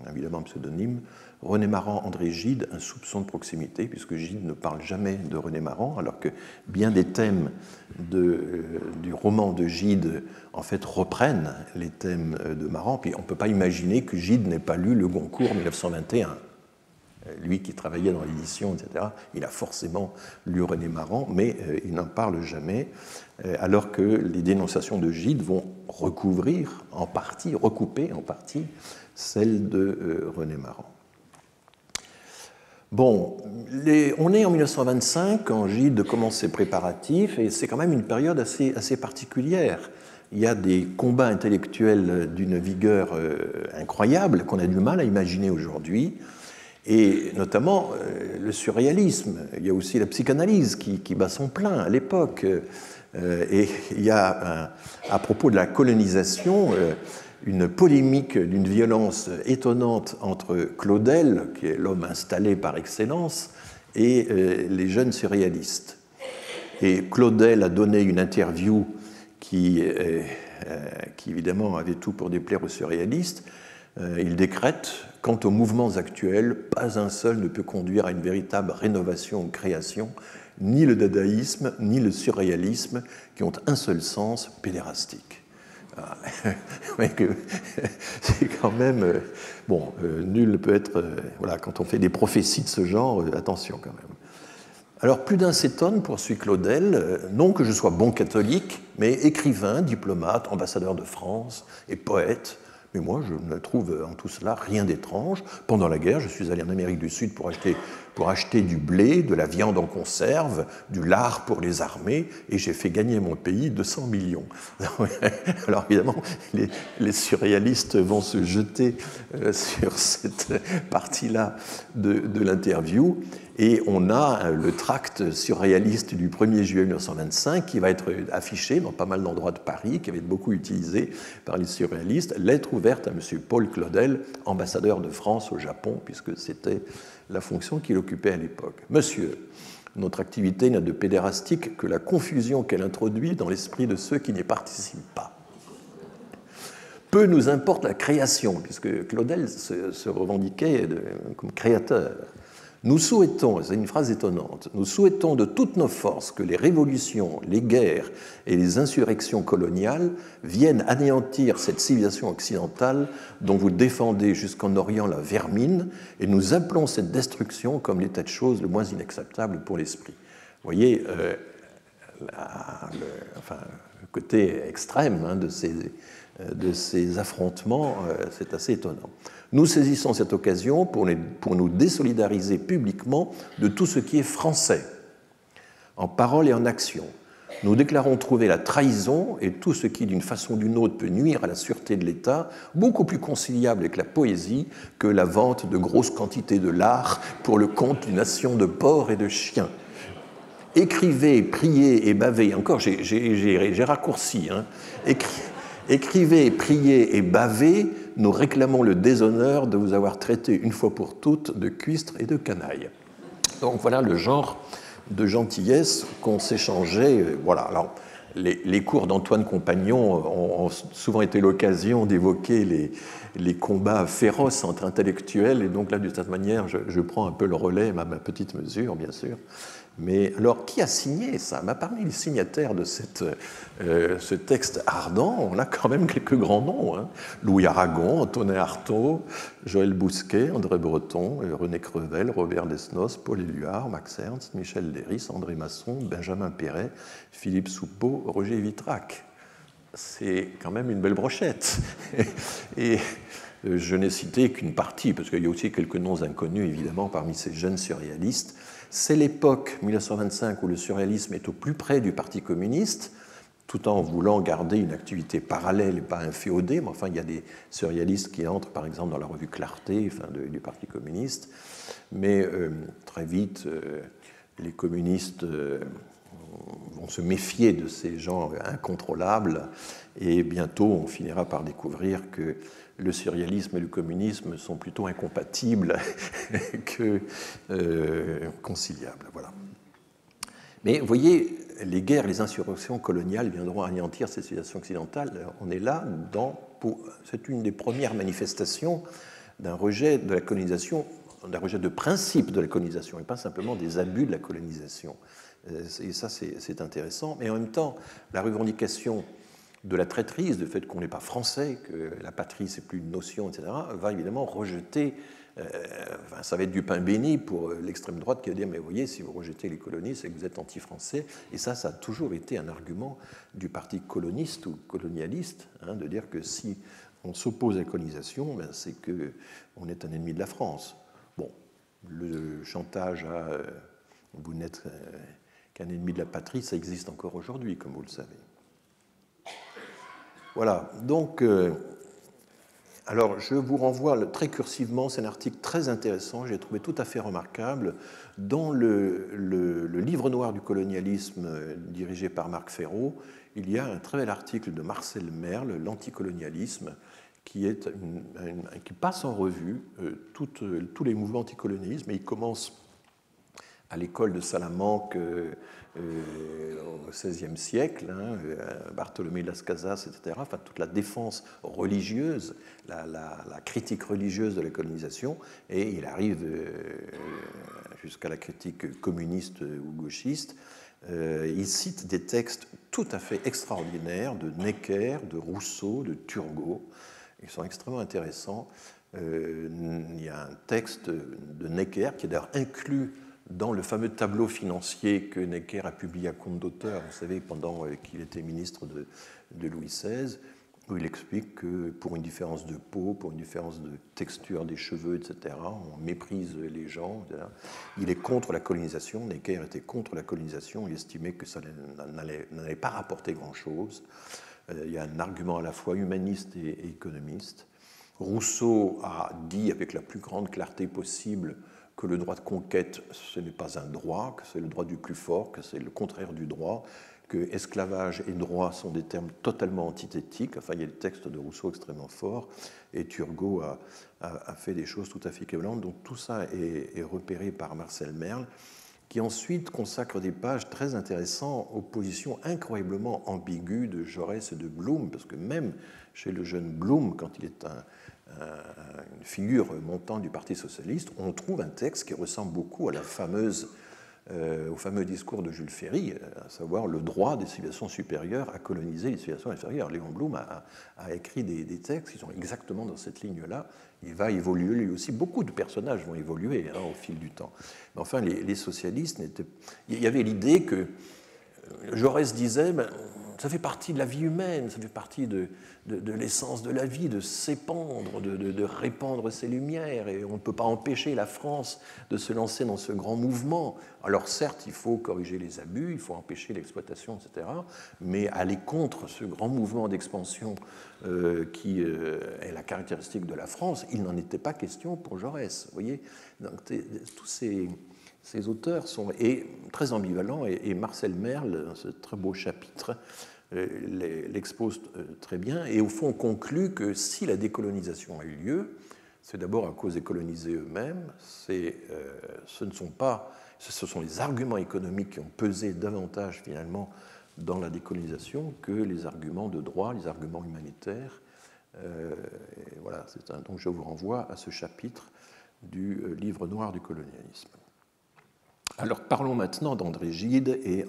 évidemment un pseudonyme, René Maran, André Gide, un soupçon de proximité, puisque Gide ne parle jamais de René Maran, alors que bien des thèmes du roman de Gide, en fait, reprennent les thèmes de Maran. Puis on ne peut pas imaginer que Gide n'ait pas lu Le Goncourt 1921. Lui qui travaillait dans l'édition, etc., il a forcément lu René Maran, mais il n'en parle jamais, alors que les dénonciations de Gide vont recouvrir en partie, recouper en partie, celles de René Maran. Bon, on est en 1925 quand Gide commence ses préparatifs, et c'est quand même une période assez particulière. Il y a des combats intellectuels d'une vigueur incroyable qu'on a du mal à imaginer aujourd'hui, et notamment le surréalisme. Il y a aussi la psychanalyse qui bat son plein à l'époque. Et il y a, à propos de la colonisation, une polémique d'une violence étonnante entre Claudel, qui est l'homme installé par excellence, et les jeunes surréalistes. Et Claudel a donné une interview qui évidemment avait tout pour déplaire aux surréalistes. Il décrète « Quant aux mouvements actuels, pas un seul ne peut conduire à une véritable rénovation ou création, ni le dadaïsme, ni le surréalisme, qui ont un seul sens, pédérastique. » C'est quand même... Bon, nul ne peut être... Voilà, quand on fait des prophéties de ce genre, attention quand même. Alors, plus d'un s'étonne, poursuit Claudel, non que je sois bon catholique, mais écrivain, diplomate, ambassadeur de France et poète. Mais moi, je ne trouve en tout cela rien d'étrange. Pendant la guerre, je suis allé en Amérique du Sud pour acheter du blé, de la viande en conserve, du lard pour les armées, et j'ai fait gagner à mon pays 200 millions. Alors évidemment, les surréalistes vont se jeter sur cette partie-là de l'interview, et on a le tract surréaliste du 1er juillet 1925 qui va être affiché dans pas mal d'endroits de Paris, qui va être beaucoup utilisé par les surréalistes. Lettre ouverte à M. Paul Claudel, ambassadeur de France au Japon, puisque c'était la fonction qu'il occupait à l'époque. Monsieur, notre activité n'a de pédérastique que la confusion qu'elle introduit dans l'esprit de ceux qui n'y participent pas. Peu nous importe la création, puisque Claudel se revendiquait comme créateur. Nous souhaitons, c'est une phrase étonnante, nous souhaitons de toutes nos forces que les révolutions, les guerres et les insurrections coloniales viennent anéantir cette civilisation occidentale dont vous défendez jusqu'en Orient la vermine, et nous appelons cette destruction comme l'état de choses le moins inacceptable pour l'esprit. Vous voyez, le côté extrême de ces affrontements, c'est assez étonnant. Nous saisissons cette occasion pour nous désolidariser publiquement de tout ce qui est français, en parole et en action. Nous déclarons trouver la trahison et tout ce qui, d'une façon ou d'une autre, peut nuire à la sûreté de l'État, beaucoup plus conciliable avec la poésie que la vente de grosses quantités de lard pour le compte d'une nation de porcs et de chiens. Écrivez, priez et bavez. Encore, j'ai raccourci. Hein. Écrivez, priez et bavez, nous réclamons le déshonneur de vous avoir traité une fois pour toutes de cuistre et de canaille. Donc voilà le genre de gentillesse qu'on s'échangeait. Voilà. Alors, les cours d'Antoine Compagnon ont souvent été l'occasion d'évoquer les combats féroces entre intellectuels, et donc là, de cette manière, je prends un peu le relais à ma petite mesure, bien sûr. Mais alors, qui a signé ça? Parmi les signataires de ce texte ardent, on a quand même quelques grands noms. Hein. Louis Aragon, Antonin Artaud, Joël Bousquet, André Breton, René Crevel, Robert Desnos, Paul Éluard, Max Ernst, Michel Léris, André Masson, Benjamin Perret, Philippe Soupeau, Roger Vitrac. C'est quand même une belle brochette. Et je n'ai cité qu'une partie, parce qu'il y a aussi quelques noms inconnus, évidemment, parmi ces jeunes surréalistes. C'est l'époque 1925 où le surréalisme est au plus près du Parti communiste, tout en voulant garder une activité parallèle et pas inféodée. Mais enfin, il y a des surréalistes qui entrent, par exemple, dans la revue Clarté, du Parti communiste. Mais très vite, les communistes vont se méfier de ces gens incontrôlables, et bientôt, on finira par découvrir que le surréalisme et le communisme sont plutôt incompatibles que conciliables. Voilà. Mais vous voyez, les guerres, les insurrections coloniales viendront anéantir ces civilisations occidentales. On est là c'est une des premières manifestations d'un rejet de la colonisation, d'un rejet de principe de la colonisation, et pas simplement des abus de la colonisation. Et ça, c'est intéressant. Mais en même temps, la revendication de la traîtrise, du fait qu'on n'est pas français, que la patrie, c'est plus une notion, etc., va évidemment rejeter. Ça va être du pain béni pour l'extrême droite qui va dire mais vous voyez, si vous rejetez les colonies, c'est que vous êtes anti-français. Et ça a toujours été un argument du parti coloniste ou colonialiste, de dire que si on s'oppose à la colonisation, c'est qu'on est un ennemi de la France. Bon, le chantage à vous n'êtes qu'un ennemi de la patrie, ça existe encore aujourd'hui, comme vous le savez. Voilà, donc, alors je vous renvoie très cursivement, c'est un article très intéressant, j'ai trouvé tout à fait remarquable, dans le livre noir du colonialisme dirigé par Marc Ferraud, il y a un très bel article de Marcel Merle, L'anticolonialisme, qui passe en revue tous les mouvements anticolonialisme, et il commence à l'école de Salamanque au XVIe siècle, Bartholomé de Las Casas, etc., enfin, toute la défense religieuse, la critique religieuse de la colonisation, et il arrive jusqu'à la critique communiste ou gauchiste. Il cite des textes tout à fait extraordinaires de Necker, de Rousseau, de Turgot. Ils sont extrêmement intéressants. Il y a un texte de Necker qui est d'ailleurs inclus dans le fameux tableau financier que Necker a publié à compte d'auteur, vous savez, pendant qu'il était ministre de Louis XVI, où il explique que pour une différence de peau, pour une différence de texture des cheveux, etc., on méprise les gens. Etc. Il est contre la colonisation. Necker était contre la colonisation. Il estimait que ça n'allait pas rapporter grand-chose. Il y a un argument à la fois humaniste et économiste. Rousseau a dit avec la plus grande clarté possible que le droit de conquête, ce n'est pas un droit, que c'est le droit du plus fort, que c'est le contraire du droit, que esclavage et droit sont des termes totalement antithétiques. Enfin, il y a des textes de Rousseau extrêmement forts, et Turgot a fait des choses tout à fait équivalentes. Donc tout ça est repéré par Marcel Merle, qui ensuite consacre des pages très intéressantes aux positions incroyablement ambiguës de Jaurès et de Blum, parce que même chez le jeune Blum, quand il est une figure montante du Parti socialiste, on trouve un texte qui ressemble beaucoup à au fameux discours de Jules Ferry, à savoir le droit des civilisations supérieures à coloniser les civilisations inférieures. Léon Blum a écrit des textes qui sont exactement dans cette ligne-là. Il va évoluer lui aussi. Beaucoup de personnages vont évoluer au fil du temps. Mais enfin, les socialistes il y avait l'idée que Jaurès disait ça fait partie de la vie humaine, ça fait partie de l'essence de la vie, de s'épandre, de répandre ses lumières, et on ne peut pas empêcher la France de se lancer dans ce grand mouvement. Alors certes, il faut corriger les abus, il faut empêcher l'exploitation, etc., mais aller contre ce grand mouvement d'expansion qui est la caractéristique de la France, il n'en était pas question pour Jaurès. Vous voyez, donc, tous ces auteurs sont très ambivalents, et Marcel Merle, dans ce très beau chapitre, l'expose très bien, et au fond conclut que si la décolonisation a eu lieu, c'est d'abord à cause des colonisés eux-mêmes, ce sont les arguments économiques qui ont pesé davantage finalement dans la décolonisation que les arguments de droit, les arguments humanitaires. Voilà, donc je vous renvoie à ce chapitre du livre noir du colonialisme. Alors parlons maintenant d'André Gide et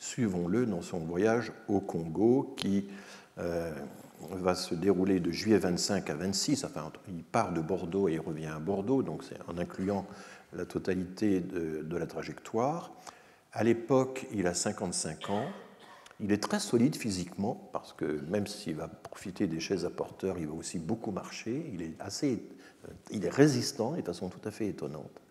suivons-le dans son voyage au Congo qui va se dérouler de juillet 25 à 26. Enfin, il part de Bordeaux et il revient à Bordeaux, donc c'est en incluant la totalité de la trajectoire. À l'époque, il a 55 ans. Il est très solide physiquement parce que même s'il va profiter des chaises à porteurs, il va aussi beaucoup marcher. Il est résistant et de façon tout à fait étonnante.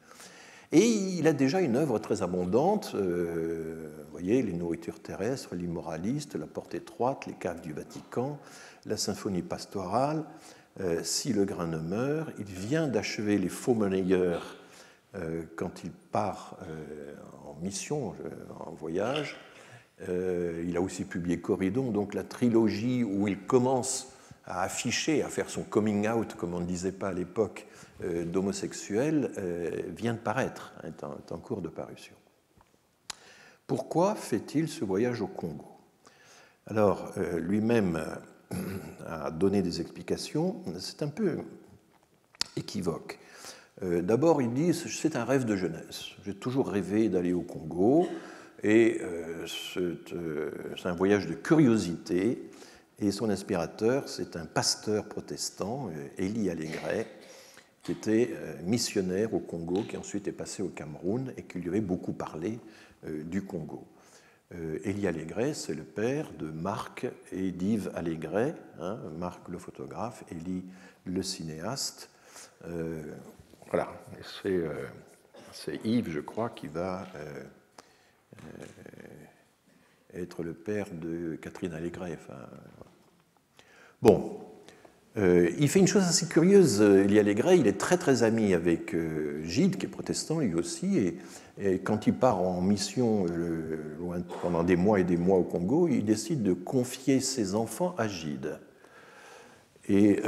Et il a déjà une œuvre très abondante, vous voyez, les nourritures terrestres, l'immoraliste, la porte étroite, les caves du Vatican, la symphonie pastorale, Si le grain ne meurt. Il vient d'achever Les faux monnayeurs quand il part en mission, en voyage. Il a aussi publié Corridon, donc la trilogie où il commence à afficher, à faire son coming out, comme on ne disait pas à l'époque, d'homosexuel, vient de paraître, est en cours de parution. Pourquoi fait-il ce voyage au Congo? Alors, lui-même a donné des explications. C'est un peu équivoque. D'abord, il dit c'est un rêve de jeunesse. J'ai toujours rêvé d'aller au Congo et c'est un voyage de curiosité. Et son inspirateur, c'est un pasteur protestant, Élie Allégret, qui était missionnaire au Congo, qui ensuite est passé au Cameroun et qui lui avait beaucoup parlé du Congo. Élie Allégret, c'est le père de Marc et d'Yves Allégret, hein, Marc le photographe, Élie le cinéaste. Voilà, c'est Yves, je crois, qui va être le père de Catherine Allégret. Enfin, bon, il fait une chose assez curieuse, Élie Allégret, il est très très ami avec Gide, qui est protestant lui aussi, et quand il part en mission pendant des mois et des mois au Congo, il décide de confier ses enfants à Gide. Et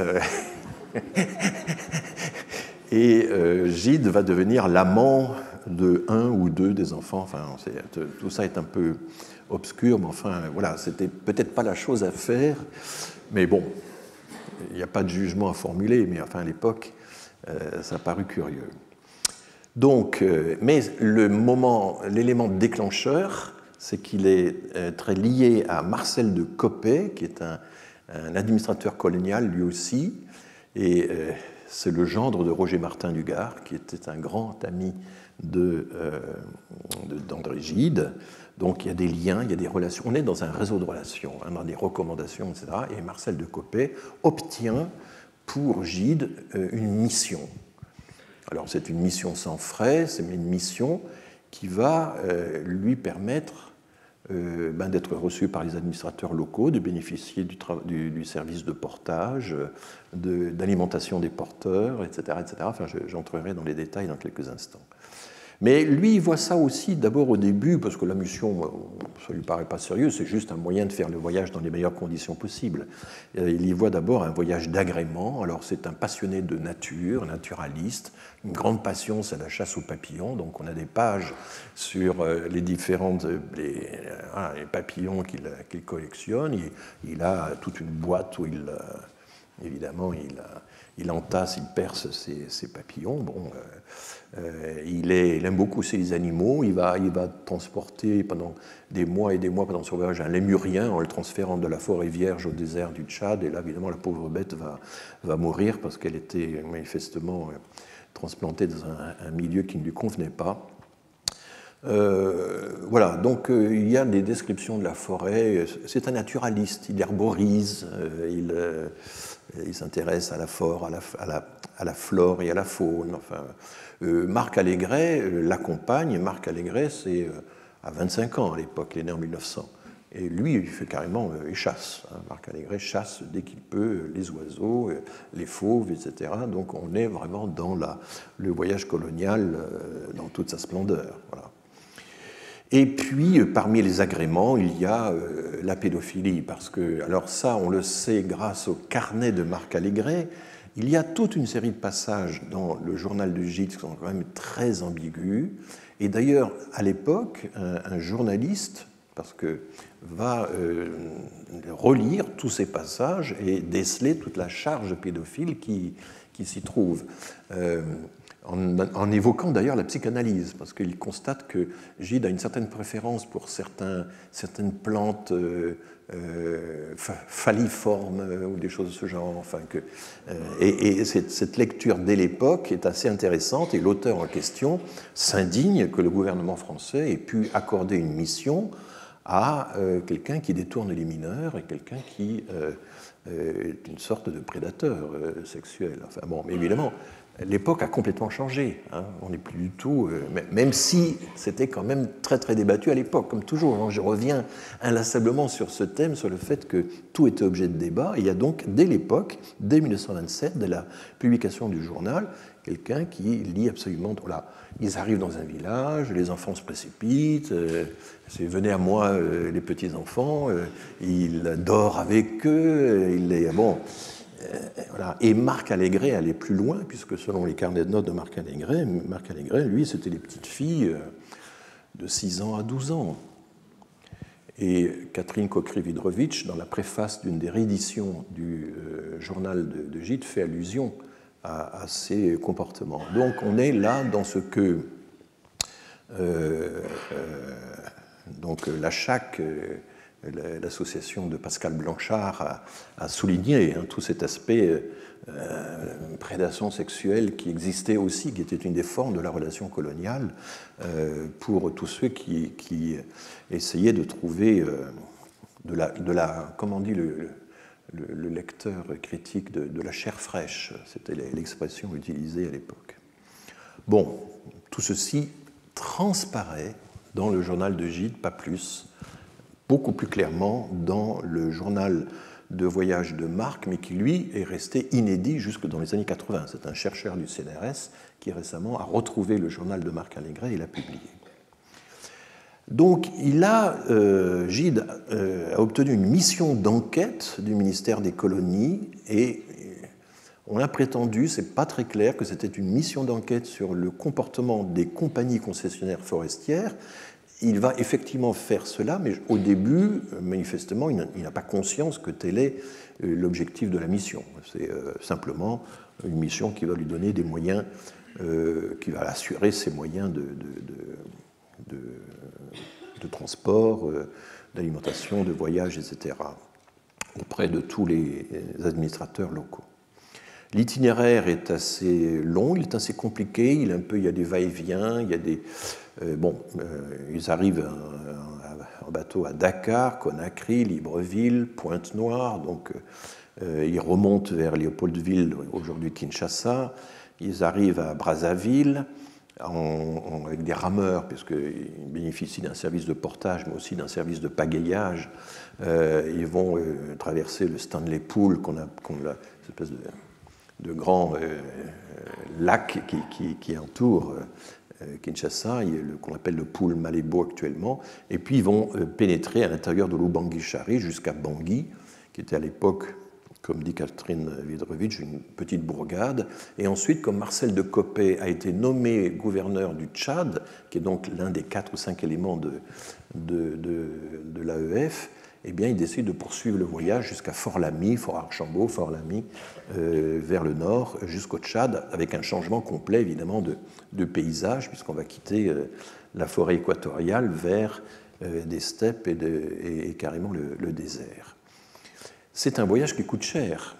Gide va devenir l'amant de un ou deux des enfants. Enfin, tout ça est un peu obscur, mais enfin, voilà, c'était peut-être pas la chose à faire, mais bon, il n'y a pas de jugement à formuler, mais enfin, à l'époque, ça a paru curieux. Donc, mais l'élément déclencheur, c'est qu'il est très lié à Marcel de Coppet, qui est un administrateur colonial lui aussi, et c'est le gendre de Roger Martin du Gard, qui était un grand ami d'André Gide. Donc il y a des liens, il y a des relations. On est dans un réseau de relations, hein, dans des recommandations, etc. Et Marcel de Coppet obtient pour Gide une mission. Alors c'est une mission sans frais, c'est une mission qui va lui permettre d'être reçu par les administrateurs locaux, de bénéficier du service de portage, d'alimentation des porteurs, etc. etc. Enfin, j'entrerai dans les détails dans quelques instants. Mais lui, il voit ça aussi d'abord au début, parce que la mission, ça ne lui paraît pas sérieux, c'est juste un moyen de faire le voyage dans les meilleures conditions possibles. Il y voit d'abord un voyage d'agrément. Alors c'est un passionné de nature, naturaliste. Une grande passion, c'est la chasse aux papillons. Donc on a des pages sur les différentes les papillons qu'il collectionne. Il a toute une boîte où évidemment, il entasse, il perce ces papillons. Bon, il aime beaucoup ces animaux. Il va transporter pendant des mois et des mois pendant son voyage un lémurien en le transférant de la forêt vierge au désert du Tchad. Et là, évidemment, la pauvre bête va mourir parce qu'elle était manifestement transplantée dans un milieu qui ne lui convenait pas. Voilà, donc il y a des descriptions de la forêt. C'est un naturaliste, il herborise, il s'intéresse à la flore et à la faune. Enfin, Marc Allégret l'accompagne. Marc Allégret, c'est à 25 ans à l'époque, il est né en 1900. Et lui, il fait carrément, il chasse. Marc Allégret chasse dès qu'il peut les oiseaux, les fauves, etc. Donc on est vraiment dans le voyage colonial dans toute sa splendeur. Voilà. Et puis, parmi les agréments, il y a la pédophilie, parce que, alors ça, on le sait grâce au carnet de Marc Allégret, il y a toute une série de passages dans le journal de Gide qui sont quand même très ambigus. Et d'ailleurs, à l'époque, un journaliste, parce que va relire tous ces passages et déceler toute la charge pédophile qui s'y trouve. En évoquant d'ailleurs la psychanalyse, parce qu'il constate que Gide a une certaine préférence pour certaines plantes falliformes ou des choses de ce genre. Enfin, et cette lecture dès l'époque est assez intéressante, et l'auteur en question s'indigne que le gouvernement français ait pu accorder une mission à quelqu'un qui détourne les mineurs et quelqu'un qui est une sorte de prédateur sexuel. Enfin, bon, mais évidemment, l'époque a complètement changé. Hein. On n'est plus du tout, même si c'était quand même très très débattu à l'époque, comme toujours. Hein. Je reviens inlassablement sur ce thème, sur le fait que tout était objet de débat. Et il y a donc dès l'époque, dès 1927, dès la publication du journal, quelqu'un qui lit absolument. Voilà, ils arrivent dans un village, les enfants se précipitent. C'est venez à moi les petits enfants. Il dort avec eux. Voilà. Et Marc Allégret allait plus loin, puisque selon les carnets de notes de Marc Allégret, lui, c'était les petites filles de 6 ans à 12 ans. Et Catherine Kokrividrovitch, dans la préface d'une des rééditions du journal de Gide, fait allusion à ces comportements. Donc on est là dans ce que donc l'ACHAC, l'association de Pascal Blanchard, a souligné tout cet aspect prédation sexuelle qui existait aussi, qui était une des formes de la relation coloniale pour tous ceux qui essayaient de trouver de la comment dit le lecteur critique de la chair fraîche, c'était l'expression utilisée à l'époque. Bon, tout ceci transparaît dans le journal de Gide, pas plus, beaucoup plus clairement dans le journal de voyage de Marc, mais qui, lui, est resté inédit jusque dans les années 80. C'est un chercheur du CNRS qui, récemment, a retrouvé le journal de Marc Allégret et l'a publié. Donc, Gide a obtenu une mission d'enquête du ministère des Colonies et on a prétendu, c'est pas très clair, que c'était une mission d'enquête sur le comportement des compagnies concessionnaires forestières. Il va effectivement faire cela, mais au début, manifestement, il n'a pas conscience que tel est l'objectif de la mission. C'est simplement une mission qui va lui donner des moyens, qui va assurer ses moyens de transport, d'alimentation, de voyage, etc., auprès de tous les administrateurs locaux. L'itinéraire est assez long, il est assez compliqué, il y a des va-et-vient, il y a des... ils arrivent en bateau à Dakar, Conakry, Libreville, Pointe-Noire, donc ils remontent vers Léopoldville, aujourd'hui Kinshasa, ils arrivent à Brazzaville, avec des rameurs, puisqu'ils bénéficient d'un service de portage, mais aussi d'un service de pagayage. Ils vont traverser le Stanley Pool, cette espèce de grand lac qui entoure Kinshasa, qu'on appelle le Pool Malébo actuellement, et puis ils vont pénétrer à l'intérieur de l'Ubangi-Chari jusqu'à Bangui, qui était à l'époque, comme dit Catherine Vidrovitch, une petite bourgade. Et ensuite, comme Marcel de Coppet a été nommé gouverneur du Tchad, qui est donc l'un des 4 ou 5 éléments de l'AEF, eh bien, il décide de poursuivre le voyage jusqu'à Fort-Lamy, Fort-Archambault, Fort-Lamy, vers le nord, jusqu'au Tchad, avec un changement complet, évidemment, de paysage, puisqu'on va quitter la forêt équatoriale vers des steppes et carrément le désert. C'est un voyage qui coûte cher.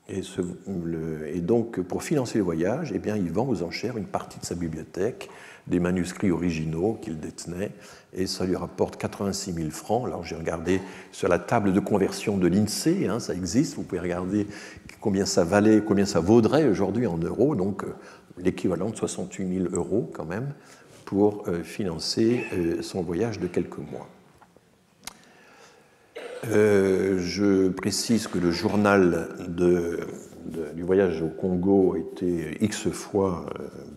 Et donc, pour financer le voyage, eh bien, il vend aux enchères une partie de sa bibliothèque, des manuscrits originaux qu'il détenait, et ça lui rapporte 86 000 francs. Alors, j'ai regardé sur la table de conversion de l'INSEE, ça existe, vous pouvez regarder combien ça valait, combien ça vaudrait aujourd'hui en euros, donc l'équivalent de 68 000 euros quand même, pour financer son voyage de quelques mois. Je précise que le journal du voyage au Congo a été X fois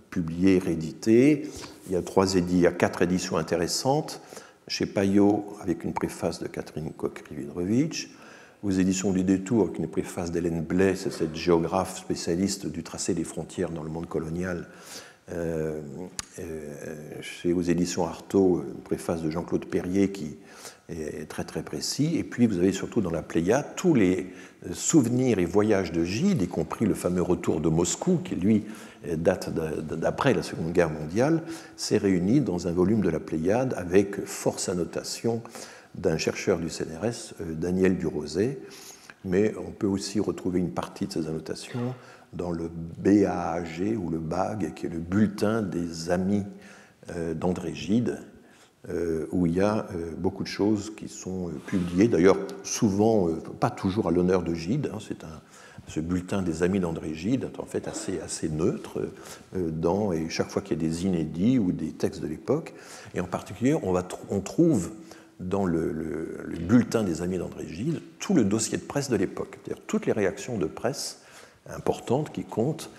publié, réédité. Il y a 4 éditions intéressantes. Chez Payot, avec une préface de Catherine Kokrividrovitch. Aux éditions du Détour, avec une préface d'Hélène Blais, c'est cette géographe spécialiste du tracé des frontières dans le monde colonial. Aux éditions Artaud, une préface de Jean-Claude Perrier qui est très très précis. Et puis vous avez surtout dans la Pléiade tous les souvenirs et voyages de Gide, y compris le fameux retour de Moscou, qui lui date d'après la Seconde Guerre mondiale, s'est réuni dans un volume de la Pléiade avec force annotation d'un chercheur du CNRS, Daniel Duroset. Mais on peut aussi retrouver une partie de ces annotations dans le BAAG ou le BAG, qui est le bulletin des amis d'André Gide, où il y a beaucoup de choses qui sont publiées, d'ailleurs souvent, pas toujours à l'honneur de Gide, ce bulletin des amis d'André Gide est en fait assez neutre, et chaque fois qu'il y a des inédits ou des textes de l'époque, et en particulier on trouve dans le bulletin des amis d'André Gide tout le dossier de presse de l'époque, c'est-à-dire toutes les réactions de presse importantes qui comptent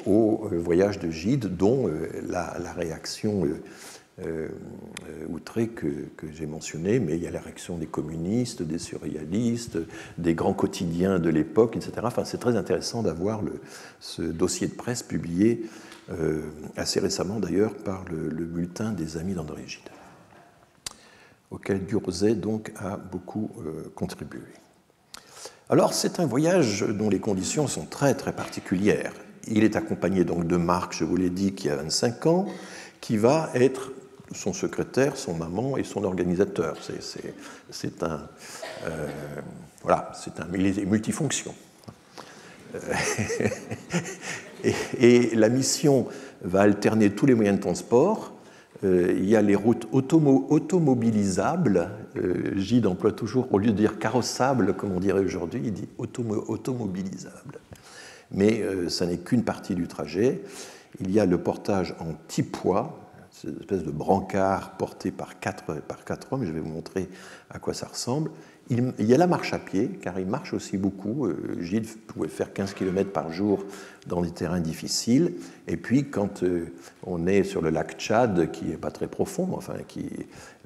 au voyage de Gide, dont la réaction outrée que j'ai mentionnée, mais il y a la réaction des communistes, des surréalistes, des grands quotidiens de l'époque, etc. Enfin, c'est très intéressant d'avoir ce dossier de presse publié assez récemment d'ailleurs par le bulletin des amis d'André Gide. auquel Durosay donc a beaucoup contribué. Alors c'est un voyage dont les conditions sont très très particulières. Il est accompagné donc de Marc, je vous l'ai dit, qui a 25 ans, qui va être son secrétaire, son amant et son organisateur. C'est un multifonction. Et la mission va alterner tous les moyens de transport. Il y a les routes automobilisables. Gide emploie toujours, au lieu de dire carrossables, comme on dirait aujourd'hui, il dit automobilisables. Mais ça n'est qu'une partie du trajet. Il y a le portage en tipois, cette espèce de brancard porté par quatre hommes. Je vais vous montrer à quoi ça ressemble. Il y a la marche à pied, car il marche aussi beaucoup. Gide pouvait faire 15 km par jour dans des terrains difficiles. Et puis, quand on est sur le lac Tchad, qui n'est pas très profond, enfin, qui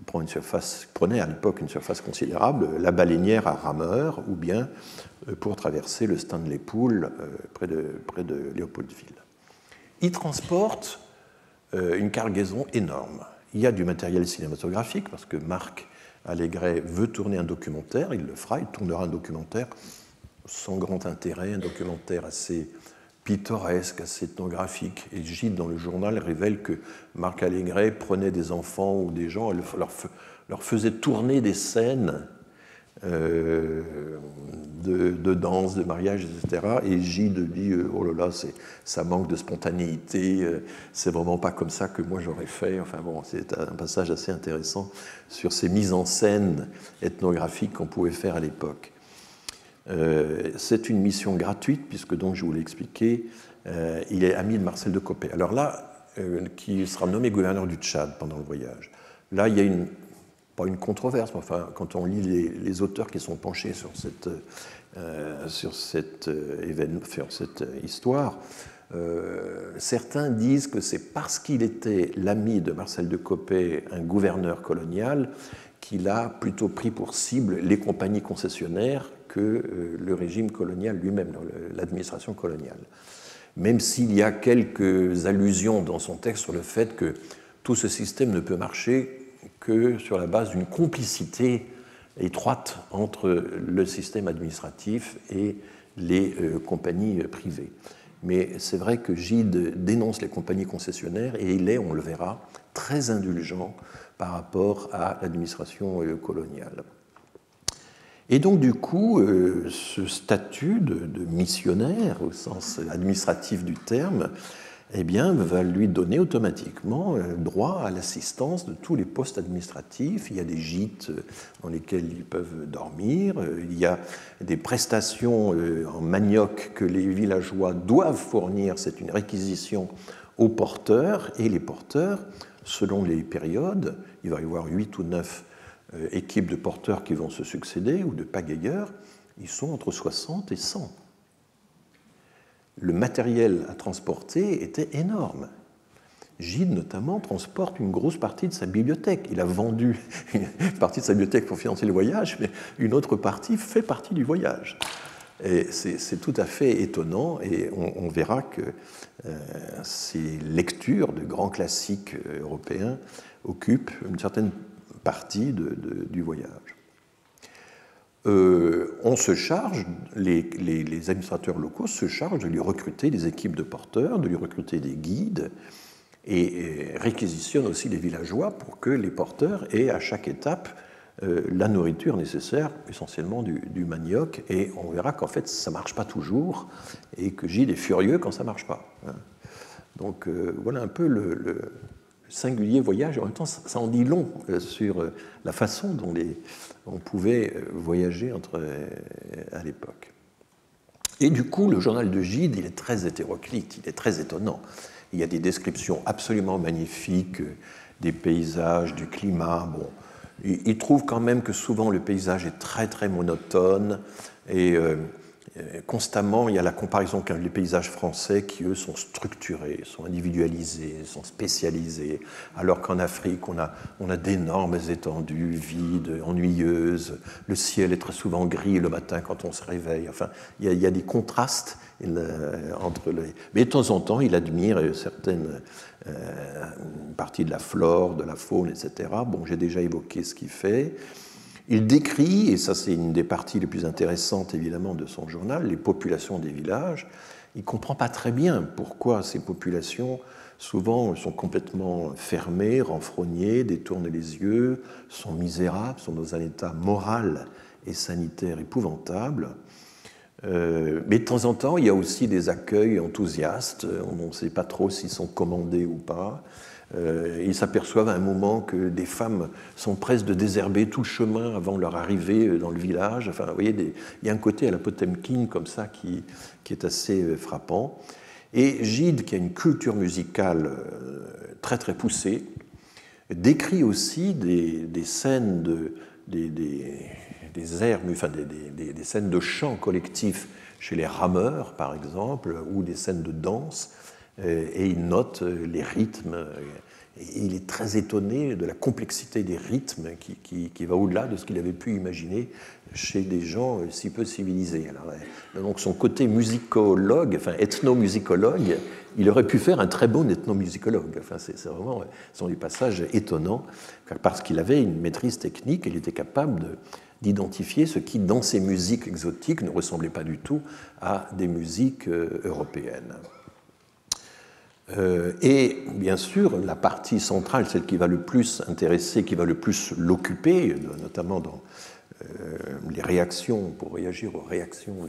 prenait à l'époque une surface considérable, la baleinière à rameur, ou bien pour traverser le Stanley Pool près de Léopoldville. Il transporte une cargaison énorme. Il y a du matériel cinématographique, parce que Marc Allégret veut tourner un documentaire, il le fera, il tournera un documentaire sans grand intérêt, un documentaire assez pittoresque, assez ethnographique. Et Gide, dans le journal, révèle que Marc Allégret prenait des enfants ou des gens, leur faisait tourner des scènes de danse, de mariage, etc. Et Gide dit oh là là, ça manque de spontanéité, c'est vraiment pas comme ça que moi j'aurais fait. Enfin bon, c'est un passage assez intéressant sur ces mises en scène ethnographiques qu'on pouvait faire à l'époque. C'est une mission gratuite, puisque donc je vous l'ai expliqué, il est ami de Marcel de Coppet. Alors là, qui sera nommé gouverneur du Tchad pendant le voyage. Là, il y a pas une controverse, mais enfin, quand on lit les auteurs qui sont penchés sur cette histoire, certains disent que c'est parce qu'il était l'ami de Marcel de Coppet, un gouverneur colonial, qu'il a plutôt pris pour cible les compagnies concessionnaires que le régime colonial lui-même, l'administration coloniale. Même s'il y a quelques allusions dans son texte sur le fait que tout ce système ne peut marcher que sur la base d'une complicité étroite entre le système administratif et les compagnies privées. Mais c'est vrai que Gide dénonce les compagnies concessionnaires et il est, on le verra, très indulgent par rapport à l'administration coloniale. Et donc, du coup, ce statut de missionnaire, au sens administratif du terme, eh bien, va lui donner automatiquement droit à l'assistance de tous les postes administratifs. Il y a des gîtes dans lesquels ils peuvent dormir, il y a des prestations en manioc que les villageois doivent fournir, c'est une réquisition aux porteurs, et les porteurs, selon les périodes, il va y avoir 8 ou 9 équipes de porteurs qui vont se succéder, ou de pagayeurs, ils sont entre 60 et 100. Le matériel à transporter était énorme. Gide, notamment, transporte une grosse partie de sa bibliothèque. Il a vendu une partie de sa bibliothèque pour financer le voyage, mais une autre partie fait partie du voyage. Et c'est tout à fait étonnant, et on verra que ces lectures de grands classiques européens occupent une certaine partie du voyage. On se charge, les administrateurs locaux se chargent de lui recruter des équipes de porteurs, de lui recruter des guides, et réquisitionnent aussi les villageois pour que les porteurs aient à chaque étape la nourriture nécessaire, essentiellement du manioc, et on verra qu'en fait ça ne marche pas toujours, et que Gide est furieux quand ça ne marche pas. Donc voilà un peu le singulier voyage, et en même temps ça en dit long sur la façon dont on pouvait voyager à l'époque. Et du coup, le journal de Gide, il est très hétéroclite, il est très étonnant. Il y a des descriptions absolument magnifiques des paysages, du climat. Bon, il trouve quand même que souvent le paysage est très très monotone, et constamment, il y a la comparaison avec les paysages français qui, eux, sont structurés, sont individualisés, sont spécialisés, alors qu'en Afrique, on a d'énormes étendues vides, ennuyeuses. Le ciel est très souvent gris le matin quand on se réveille. Enfin, il y a des contrastes entre les... Mais de temps en temps, il admire certaines parties de la flore, de la faune, etc. Bon, j'ai déjà évoqué ce qu'il fait. Il décrit, et ça c'est une des parties les plus intéressantes évidemment de son journal, les populations des villages. Il ne comprend pas très bien pourquoi ces populations souvent sont complètement fermées, renfrognées, détournent les yeux, sont misérables, sont dans un état moral et sanitaire épouvantable. Mais de temps en temps, il y a aussi des accueils enthousiastes, on ne sait pas trop s'ils sont commandés ou pas. Ils s'aperçoivent à un moment que des femmes sont presses de désherber tout le chemin avant leur arrivée dans le village. Enfin, vous voyez, il y a un côté à la Potemkin comme ça qui est assez frappant. Et Gide, qui a une culture musicale très très poussée, décrit aussi des scènes des airs, enfin des scènes de chant collectif chez les rameurs, par exemple, ou des scènes de danse. Et il note les rythmes. Et il est très étonné de la complexité des rythmes qui va au-delà de ce qu'il avait pu imaginer chez des gens si peu civilisés. Alors, donc son côté musicologue, enfin ethnomusicologue, il aurait pu faire un très bon ethnomusicologue. Enfin, ce sont des passages étonnants, parce qu'il avait une maîtrise technique, il était capable d'identifier ce qui, dans ces musiques exotiques, ne ressemblait pas du tout à des musiques européennes. Et bien sûr, la partie centrale, celle qui va le plus intéresser, qui va le plus l'occuper, notamment dans les réactions, pour réagir aux réactions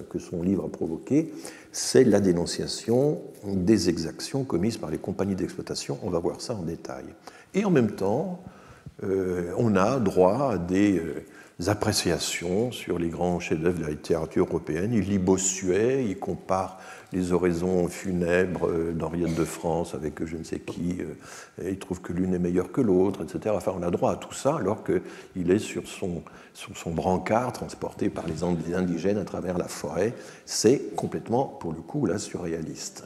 que son livre a provoquées, c'est la dénonciation des exactions commises par les compagnies d'exploitation. On va voir ça en détail. Et en même temps, on a droit à des appréciations sur les grands chefs-d'œuvre de la littérature européenne. Il lit Bossuet, il compare les oraisons funèbres d'Henriette de France avec je ne sais qui, et il trouve que l'une est meilleure que l'autre, etc. Enfin, on a droit à tout ça alors qu'il est sur son brancard transporté par les indigènes à travers la forêt. C'est complètement, pour le coup, là, surréaliste.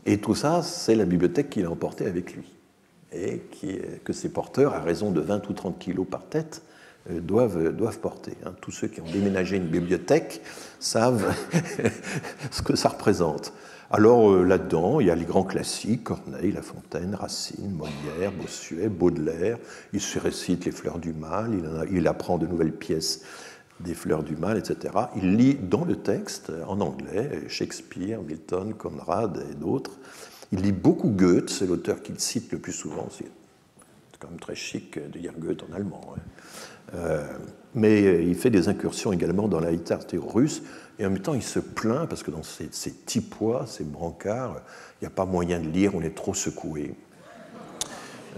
Et tout ça, c'est la bibliothèque qu'il a emportée avec lui. Et que ses porteurs, à raison de 20 ou 30 kilos par tête, doivent porter. Tous ceux qui ont déménagé une bibliothèque savent ce que ça représente. Alors là-dedans, il y a les grands classiques, Corneille, La Fontaine, Racine, Molière, Bossuet, Baudelaire. Il se récite les Fleurs du Mal, il apprend de nouvelles pièces des Fleurs du Mal, etc. Il lit dans le texte, en anglais, Shakespeare, Milton, Conrad et d'autres. Il lit beaucoup Goethe, c'est l'auteur qu'il cite le plus souvent. C'est quand même très chic de dire Goethe en allemand. Ouais. Mais il fait des incursions également dans la littérature russe, et en même temps il se plaint parce que dans ces tipois, ces brancards, il n'y a pas moyen de lire, on est trop secoué.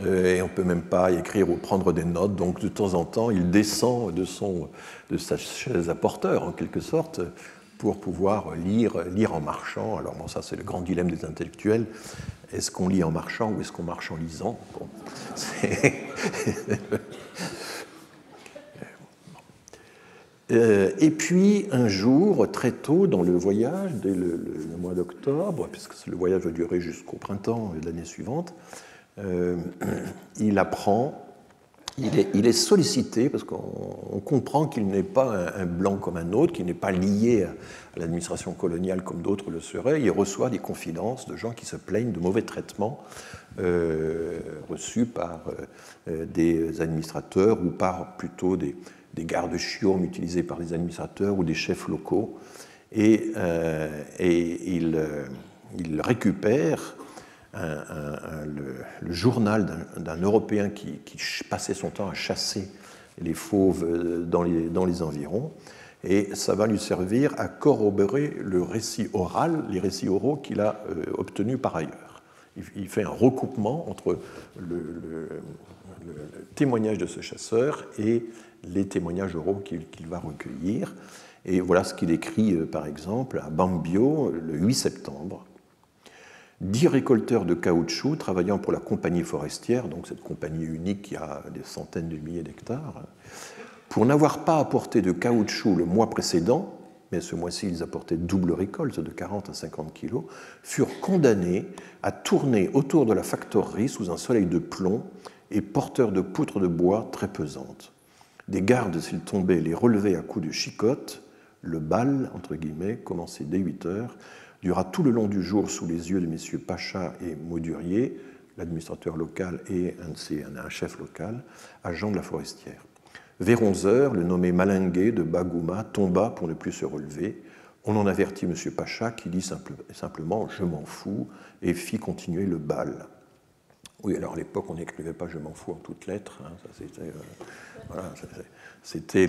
Et on ne peut même pas écrire ou prendre des notes, donc de temps en temps il descend de sa chaise à porteur en quelque sorte pour pouvoir lire en marchant. Alors bon, ça c'est le grand dilemme des intellectuels, est-ce qu'on lit en marchant ou est-ce qu'on marche en lisant? Bon, Et puis, un jour, très tôt dans le voyage, dès le mois d'octobre, puisque le voyage va durer jusqu'au printemps de l'année suivante, il apprend, il est sollicité, parce qu'on comprend qu'il n'est pas un blanc comme un autre, qu'il n'est pas lié à l'administration coloniale comme d'autres le seraient. Il reçoit des confidences de gens qui se plaignent de mauvais traitements reçus par des administrateurs ou par plutôt des gardes-chiourmes utilisés par les administrateurs ou des chefs locaux. Et il récupère le journal d'un Européen qui passait son temps à chasser les fauves dans les environs, et ça va lui servir à corroborer le récit oral, les récits oraux qu'il a obtenus par ailleurs. Il fait un recoupement entre le témoignage de ce chasseur et les témoignages oraux qu'il va recueillir. Et voilà ce qu'il écrit, par exemple, à Bambio, le 8 septembre. 10 récolteurs de caoutchouc travaillant pour la compagnie forestière, donc cette compagnie unique qui a des centaines de milliers d'hectares, pour n'avoir pas apporté de caoutchouc le mois précédent, mais ce mois-ci ils apportaient double récolte de 40 à 50 kilos, furent condamnés à tourner autour de la factorerie sous un soleil de plomb et porteurs de poutres de bois très pesantes. Des gardes, s'ils tombaient, les relevaient à coups de chicotte. Le bal, entre guillemets, commencé dès 8 heures, dura tout le long du jour sous les yeux de messieurs Pacha et Maudurier, l'administrateur local et un chef local, agent de la forestière. Vers 11 heures, le nommé Malingué de Bagouma tomba pour ne plus se relever. On en avertit M. Pacha qui dit simplement « je m'en fous » et fit continuer le bal. Oui, alors à l'époque, on n'écrivait pas « je m'en fous » en toutes lettres. Hein, c'était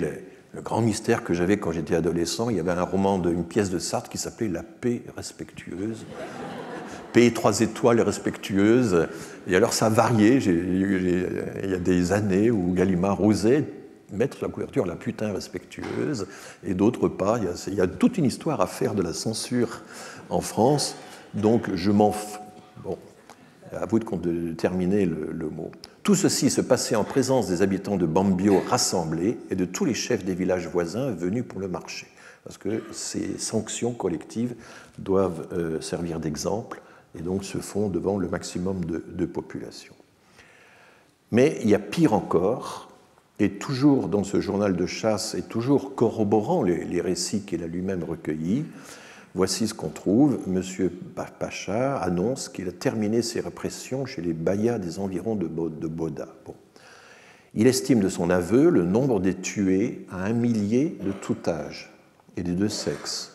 le grand mystère que j'avais quand j'étais adolescent. Il y avait un roman une pièce de Sartre qui s'appelait « La paix respectueuse ». Paix 3 étoiles respectueuse. Et alors ça variait. Il y a des années où Gallimard osait mettre sur la couverture la putain respectueuse et d'autres pas. Il y a toute une histoire à faire de la censure en France. Donc je m'en... Bon, à vous de terminer le mot. Tout ceci se passait en présence des habitants de Bambio rassemblés et de tous les chefs des villages voisins venus pour le marché. Parce que ces sanctions collectives doivent servir d'exemple et donc se font devant le maximum de population. Mais il y a pire encore, et toujours dans ce journal de chasse, et toujours corroborant les récits qu'il a lui-même recueillis, voici ce qu'on trouve. M. Pacha annonce qu'il a terminé ses répressions chez les Bayas des environs de Boda. Bon. Il estime de son aveu le nombre des tués à 1 millier de tout âge et des deux sexes.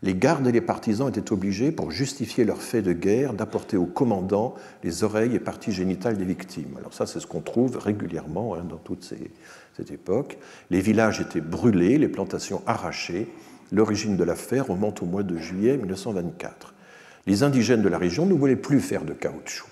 Les gardes et les partisans étaient obligés, pour justifier leur fait de guerre, d'apporter au commandant les oreilles et parties génitales des victimes. Alors ça, c'est ce qu'on trouve régulièrement dans toute cette époque. Les villages étaient brûlés, les plantations arrachées. L'origine de l'affaire remonte au mois de juillet 1924. Les indigènes de la région ne voulaient plus faire de caoutchouc.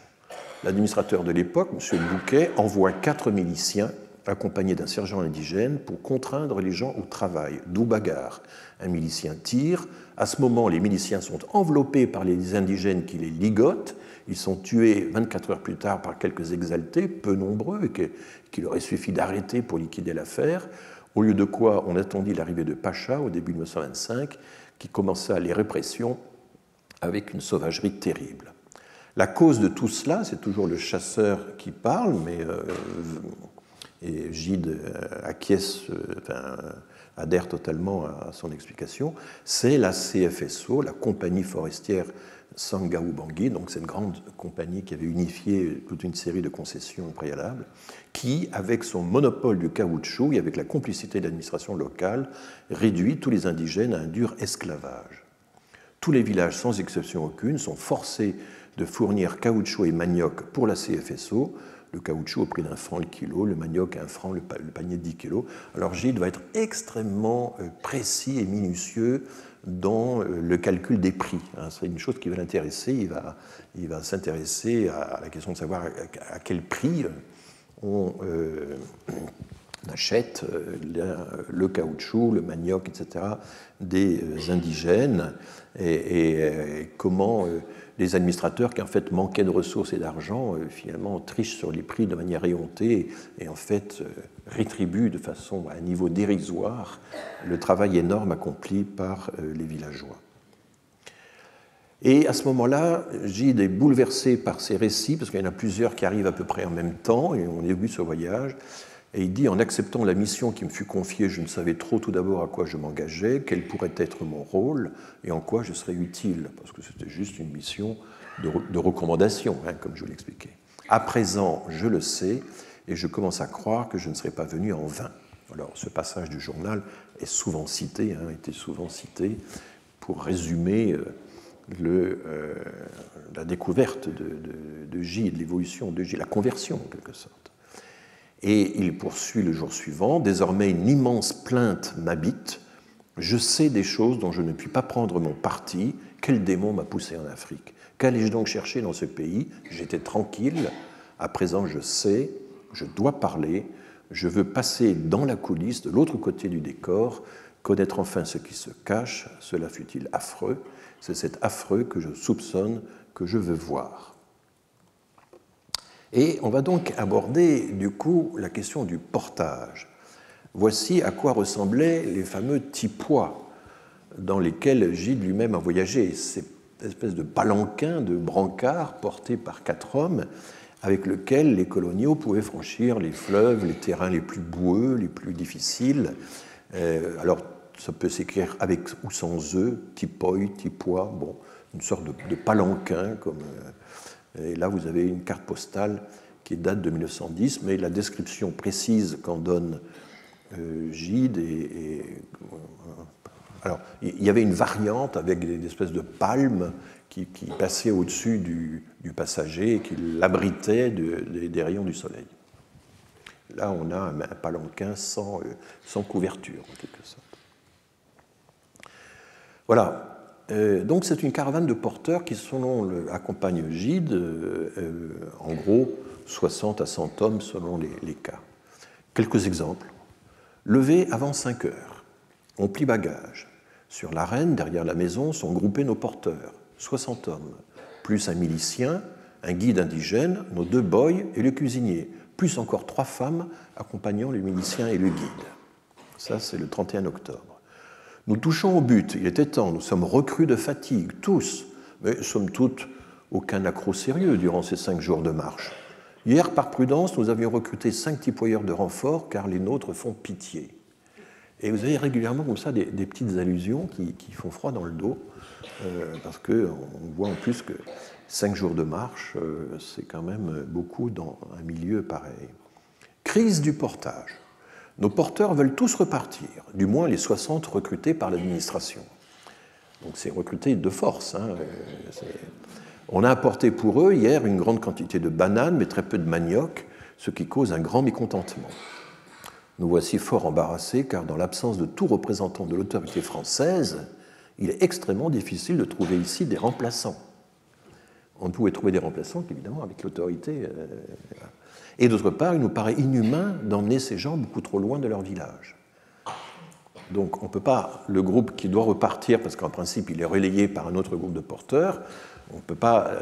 L'administrateur de l'époque, M. Bouquet, envoie 4 miliciens accompagnés d'un sergent indigène pour contraindre les gens au travail, d'où bagarre. Un milicien tire. À ce moment, les miliciens sont enveloppés par les indigènes qui les ligotent. Ils sont tués 24 heures plus tard par quelques exaltés, peu nombreux, et qu'il aurait suffi d'arrêter pour liquider l'affaire, au lieu de quoi on attendit l'arrivée de Pacha au début de 1925, qui commença les répressions avec une sauvagerie terrible. La cause de tout cela, c'est toujours le chasseur qui parle, mais et Gide acquiesce, adhère totalement à son explication, c'est la CFSO, la compagnie forestière Sangaou-Bangui, donc cette grande compagnie qui avait unifié toute une série de concessions préalables, qui, avec son monopole du caoutchouc et avec la complicité de l'administration locale, réduit tous les indigènes à un dur esclavage. Tous les villages, sans exception aucune, sont forcés de fournir caoutchouc et manioc pour la CFSO, le caoutchouc au prix d'1 franc le kilo, le manioc à 1 franc le panier de 10 kilos. Alors Gide va être extrêmement précis et minutieux dans le calcul des prix. C'est une chose qui va l'intéresser. Il va s'intéresser à la question de savoir à quel prix on achète le caoutchouc, le manioc, etc., des indigènes et comment les administrateurs qui en fait manquaient de ressources et d'argent finalement trichent sur les prix de manière éhontée et en fait rétribuent de façon à un niveau dérisoire le travail énorme accompli par les villageois. Et à ce moment-là, Gide est bouleversé par ces récits, parce qu'il y en a plusieurs qui arrivent à peu près en même temps, et on débute ce voyage, et il dit, en acceptant la mission qui me fut confiée, je ne savais trop tout d'abord à quoi je m'engageais, quel pourrait être mon rôle, et en quoi je serais utile, parce que c'était juste une mission de recommandation, comme je vous l'expliquais. À présent, je le sais, et je commence à croire que je ne serais pas venu en vain. Alors, ce passage du journal est souvent cité, était souvent cité, pour résumer la découverte de Gide, l'évolution de Gide, la conversion en quelque sorte. Et il poursuit le jour suivant, désormais une immense plainte m'habite, je sais des choses dont je ne puis pas prendre mon parti, quel démon m'a poussé en Afrique? Qu'allais-je donc chercher dans ce pays? J'étais tranquille, à présent je sais, je dois parler, je veux passer dans la coulisse de l'autre côté du décor, connaître enfin ce qui se cache, cela fut-il affreux, c'est cet affreux que je soupçonne, que je veux voir. Et on va donc aborder du coup la question du portage. Voici à quoi ressemblaient les fameux tipois dans lesquels Gide lui-même a voyagé. Cette espèce de palanquin, de brancard porté par 4 hommes, avec lequel les coloniaux pouvaient franchir les fleuves, les terrains les plus boueux, les plus difficiles. Alors, ça peut s'écrire avec ou sans eux, tipoi, tipois, bon, une sorte de palanquin. Et là, vous avez une carte postale qui date de 1910, mais la description précise qu'en donne Gide alors, il y avait une variante avec des espèces de palmes qui passaient au-dessus du passager et qui l'abritaient des rayons du soleil. Là, on a un palanquin sans couverture, en quelque sorte. Voilà. Donc, c'est une caravane de porteurs qui, accompagne Gide, en gros, 60 à 100 hommes selon les cas. Quelques exemples. Levé avant 5 heures. On plie bagages. Sur l'arène, derrière la maison, sont groupés nos porteurs, 60 hommes, plus un milicien, un guide indigène, nos 2 boys et le cuisinier, plus encore 3 femmes accompagnant le milicien et le guide. Ça, c'est le 31 octobre. Nous touchons au but, il était temps, nous sommes recrus de fatigue, tous, mais somme toute, aucun accroc sérieux durant ces 5 jours de marche. Hier, par prudence, nous avions recruté 5 tipoyeurs de renfort, car les nôtres font pitié. Et vous avez régulièrement comme ça des petites allusions qui font froid dans le dos, parce qu'on voit en plus que 5 jours de marche, c'est quand même beaucoup dans un milieu pareil. Crise du portage. Nos porteurs veulent tous repartir, du moins les 60 recrutés par l'administration. Donc c'est recruté de force. On a apporté pour eux hier une grande quantité de bananes, mais très peu de manioc, ce qui cause un grand mécontentement. Nous voici fort embarrassés, car dans l'absence de tout représentant de l'autorité française, il est extrêmement difficile de trouver ici des remplaçants. On ne pouvait trouver des remplaçants qu'évidemment avec l'autorité. Et d'autre part, il nous paraît inhumain d'emmener ces gens beaucoup trop loin de leur village. Donc on ne peut pas, le groupe qui doit repartir, parce qu'en principe il est relayé par un autre groupe de porteurs, on ne peut pas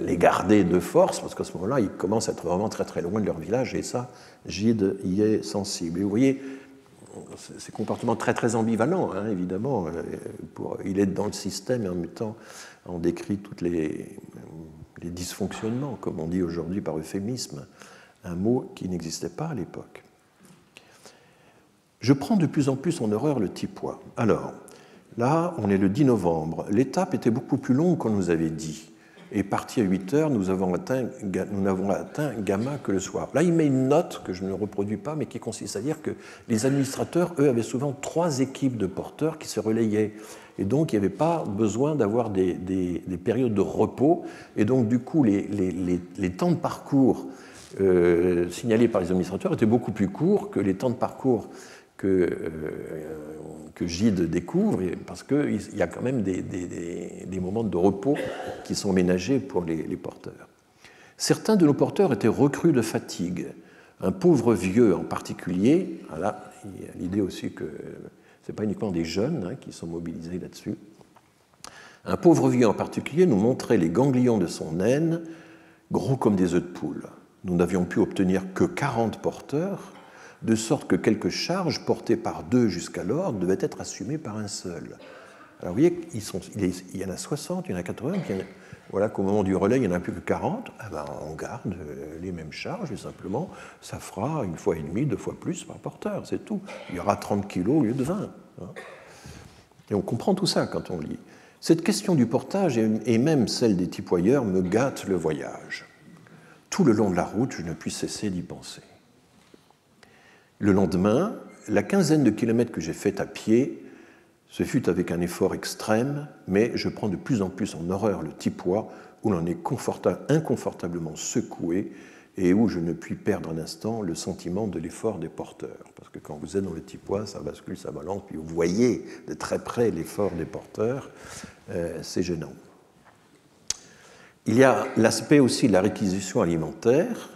les garder de force, parce qu'à ce moment-là, ils commencent à être vraiment très très loin de leur village, et ça, Gide y est sensible. Et vous voyez, ces comportements très très ambivalents, évidemment. Il est dans le système, et en même temps, on décrit tous les dysfonctionnements, comme on dit aujourd'hui par euphémisme, un mot qui n'existait pas à l'époque. Je prends de plus en plus en horreur le tipois. Alors, là, on est le 10 novembre. L'étape était beaucoup plus longue qu'on nous avait dit. Et parti à 8 heures, nous n'avons atteint Gama que le soir. Là, il met une note que je ne reproduis pas, mais qui consiste à dire que les administrateurs, eux, avaient souvent 3 équipes de porteurs qui se relayaient. Et donc, il n'y avait pas besoin d'avoir des périodes de repos. Et donc, du coup, les temps de parcours signalés par les administrateurs étaient beaucoup plus courts que les temps de parcours que Gide découvre, parce qu'il y a quand même des moments de repos qui sont ménagés pour les porteurs. Certains de nos porteurs étaient recrus de fatigue. Un pauvre vieux en particulier, là, il y a l'idée aussi que ce n'est pas uniquement des jeunes qui sont mobilisés là-dessus. Un pauvre vieux en particulier nous montrait les ganglions de son aine, gros comme des œufs de poule. Nous n'avions pu obtenir que 40 porteurs, de sorte que quelques charges portées par 2 jusqu'alors devaient être assumées par un seul. Alors vous voyez, il y en a 60, il y en a 80, voilà qu'au moment du relais, il n'y en a plus que 40, on garde les mêmes charges, et simplement, ça fera 1,5 fois, 2 fois plus par porteur, c'est tout. Il y aura 30 kilos au lieu de 20. Et on comprend tout ça quand on lit. Cette question du portage, et même celle des tipoyeurs, me gâte le voyage. Tout le long de la route, je ne puis cesser d'y penser. Le lendemain, la quinzaine de kilomètres que j'ai faite à pied, ce fut avec un effort extrême, mais je prends de plus en plus en horreur le tipois, où l'on est inconfortablement secoué et où je ne puis perdre un instant le sentiment de l'effort des porteurs. Parce que quand vous êtes dans le tipois, ça bascule, ça balance, puis vous voyez de très près l'effort des porteurs, c'est gênant. Il y a l'aspect aussi de la réquisition alimentaire.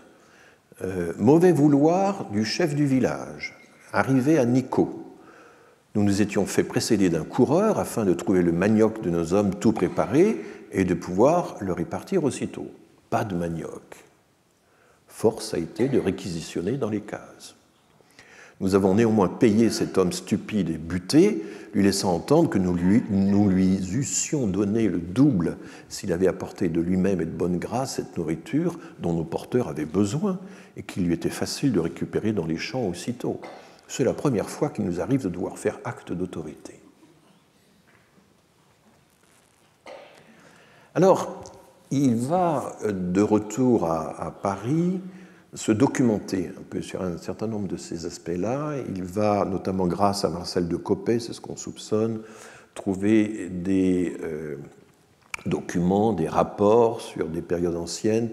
Mauvais vouloir du chef du village, arrivé à Nico. Nous nous étions fait précéder d'un coureur afin de trouver le manioc de nos hommes tout préparé et de pouvoir le répartir aussitôt. Pas de manioc. Force a été de réquisitionner dans les cases. Nous avons néanmoins payé cet homme stupide et buté, lui laissant entendre que nous lui eussions donné le double s'il avait apporté de lui-même et de bonne grâce cette nourriture dont nos porteurs avaient besoin et qu'il lui était facile de récupérer dans les champs aussitôt. C'est la première fois qu'il nous arrive de devoir faire acte d'autorité. Alors, il va de retour à Paris se documenter un peu sur un certain nombre de ces aspects-là. Il va, notamment grâce à Marcel de Coppet, c'est ce qu'on soupçonne, trouver des documents, des rapports sur des périodes anciennes.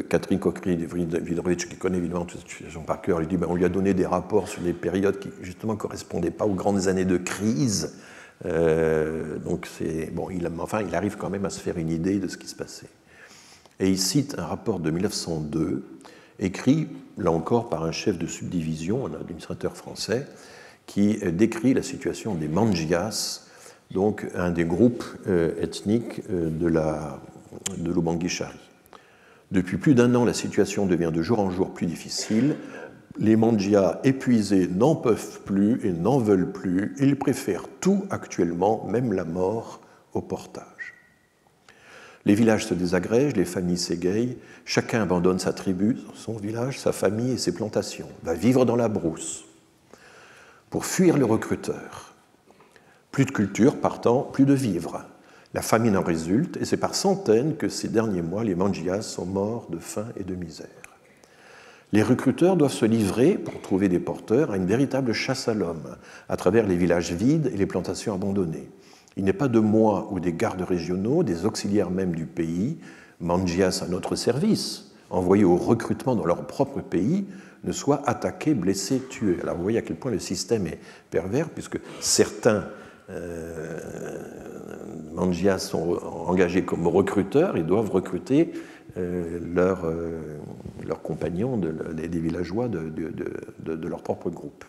Catherine Cockry-Wildrovitch, qui connaît évidemment toute cette situation par cœur, lui dit on lui a donné des rapports sur des périodes qui justement ne correspondaient pas aux grandes années de crise. Donc bon, il arrive quand même à se faire une idée de ce qui se passait. Et il cite un rapport de 1902, écrit, là encore, par un chef de subdivision, un administrateur français, qui décrit la situation des Manjias, donc un des groupes ethniques de l'Obangi-Chari. Depuis plus d'un an, la situation devient de jour en jour plus difficile. Les Manjias épuisés n'en peuvent plus et n'en veulent plus. Ils préfèrent tout actuellement, même la mort, au portage. Les villages se désagrègent, les familles s'égayent, chacun abandonne sa tribu, son village, sa famille et ses plantations, va vivre dans la brousse pour fuir le recruteur. Plus de culture, partant, plus de vivres. La famine en résulte et c'est par centaines que ces derniers mois, les Manjias sont morts de faim et de misère. Les recruteurs doivent se livrer, pour trouver des porteurs, à une véritable chasse à l'homme, à travers les villages vides et les plantations abandonnées. Il n'est pas de moi ou des gardes régionaux, des auxiliaires même du pays, Manjias à notre service, envoyés au recrutement dans leur propre pays, ne soient attaqués, blessés, tués. Alors vous voyez à quel point le système est pervers, puisque certains Manjias sont engagés comme recruteurs et doivent recruter leurs compagnons, des villageois de leur propre groupe.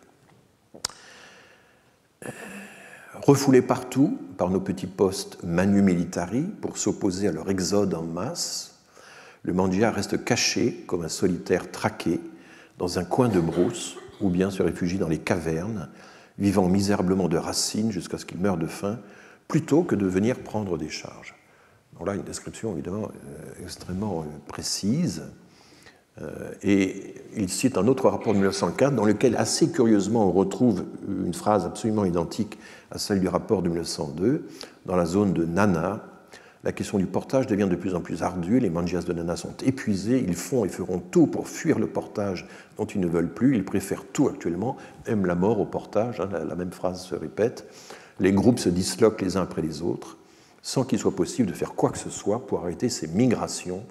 Refoulés partout par nos petits postes manu militari pour s'opposer à leur exode en masse, le Manjia reste caché comme un solitaire traqué dans un coin de brousse ou bien se réfugie dans les cavernes, vivant misérablement de racines jusqu'à ce qu'il meure de faim, plutôt que de venir prendre des charges. Donc là, une description évidemment extrêmement précise. Et il cite un autre rapport de 1904 dans lequel, assez curieusement, on retrouve une phrase absolument identique à celle du rapport de 1902. Dans la zone de Nana, la question du portage devient de plus en plus ardue. Les Manjias de Nana sont épuisés. Ils font et feront tout pour fuir le portage dont ils ne veulent plus. Ils préfèrent tout actuellement, aiment la mort au portage. La même phrase se répète. Les groupes se disloquent les uns après les autres, sans qu'il soit possible de faire quoi que ce soit pour arrêter ces migrations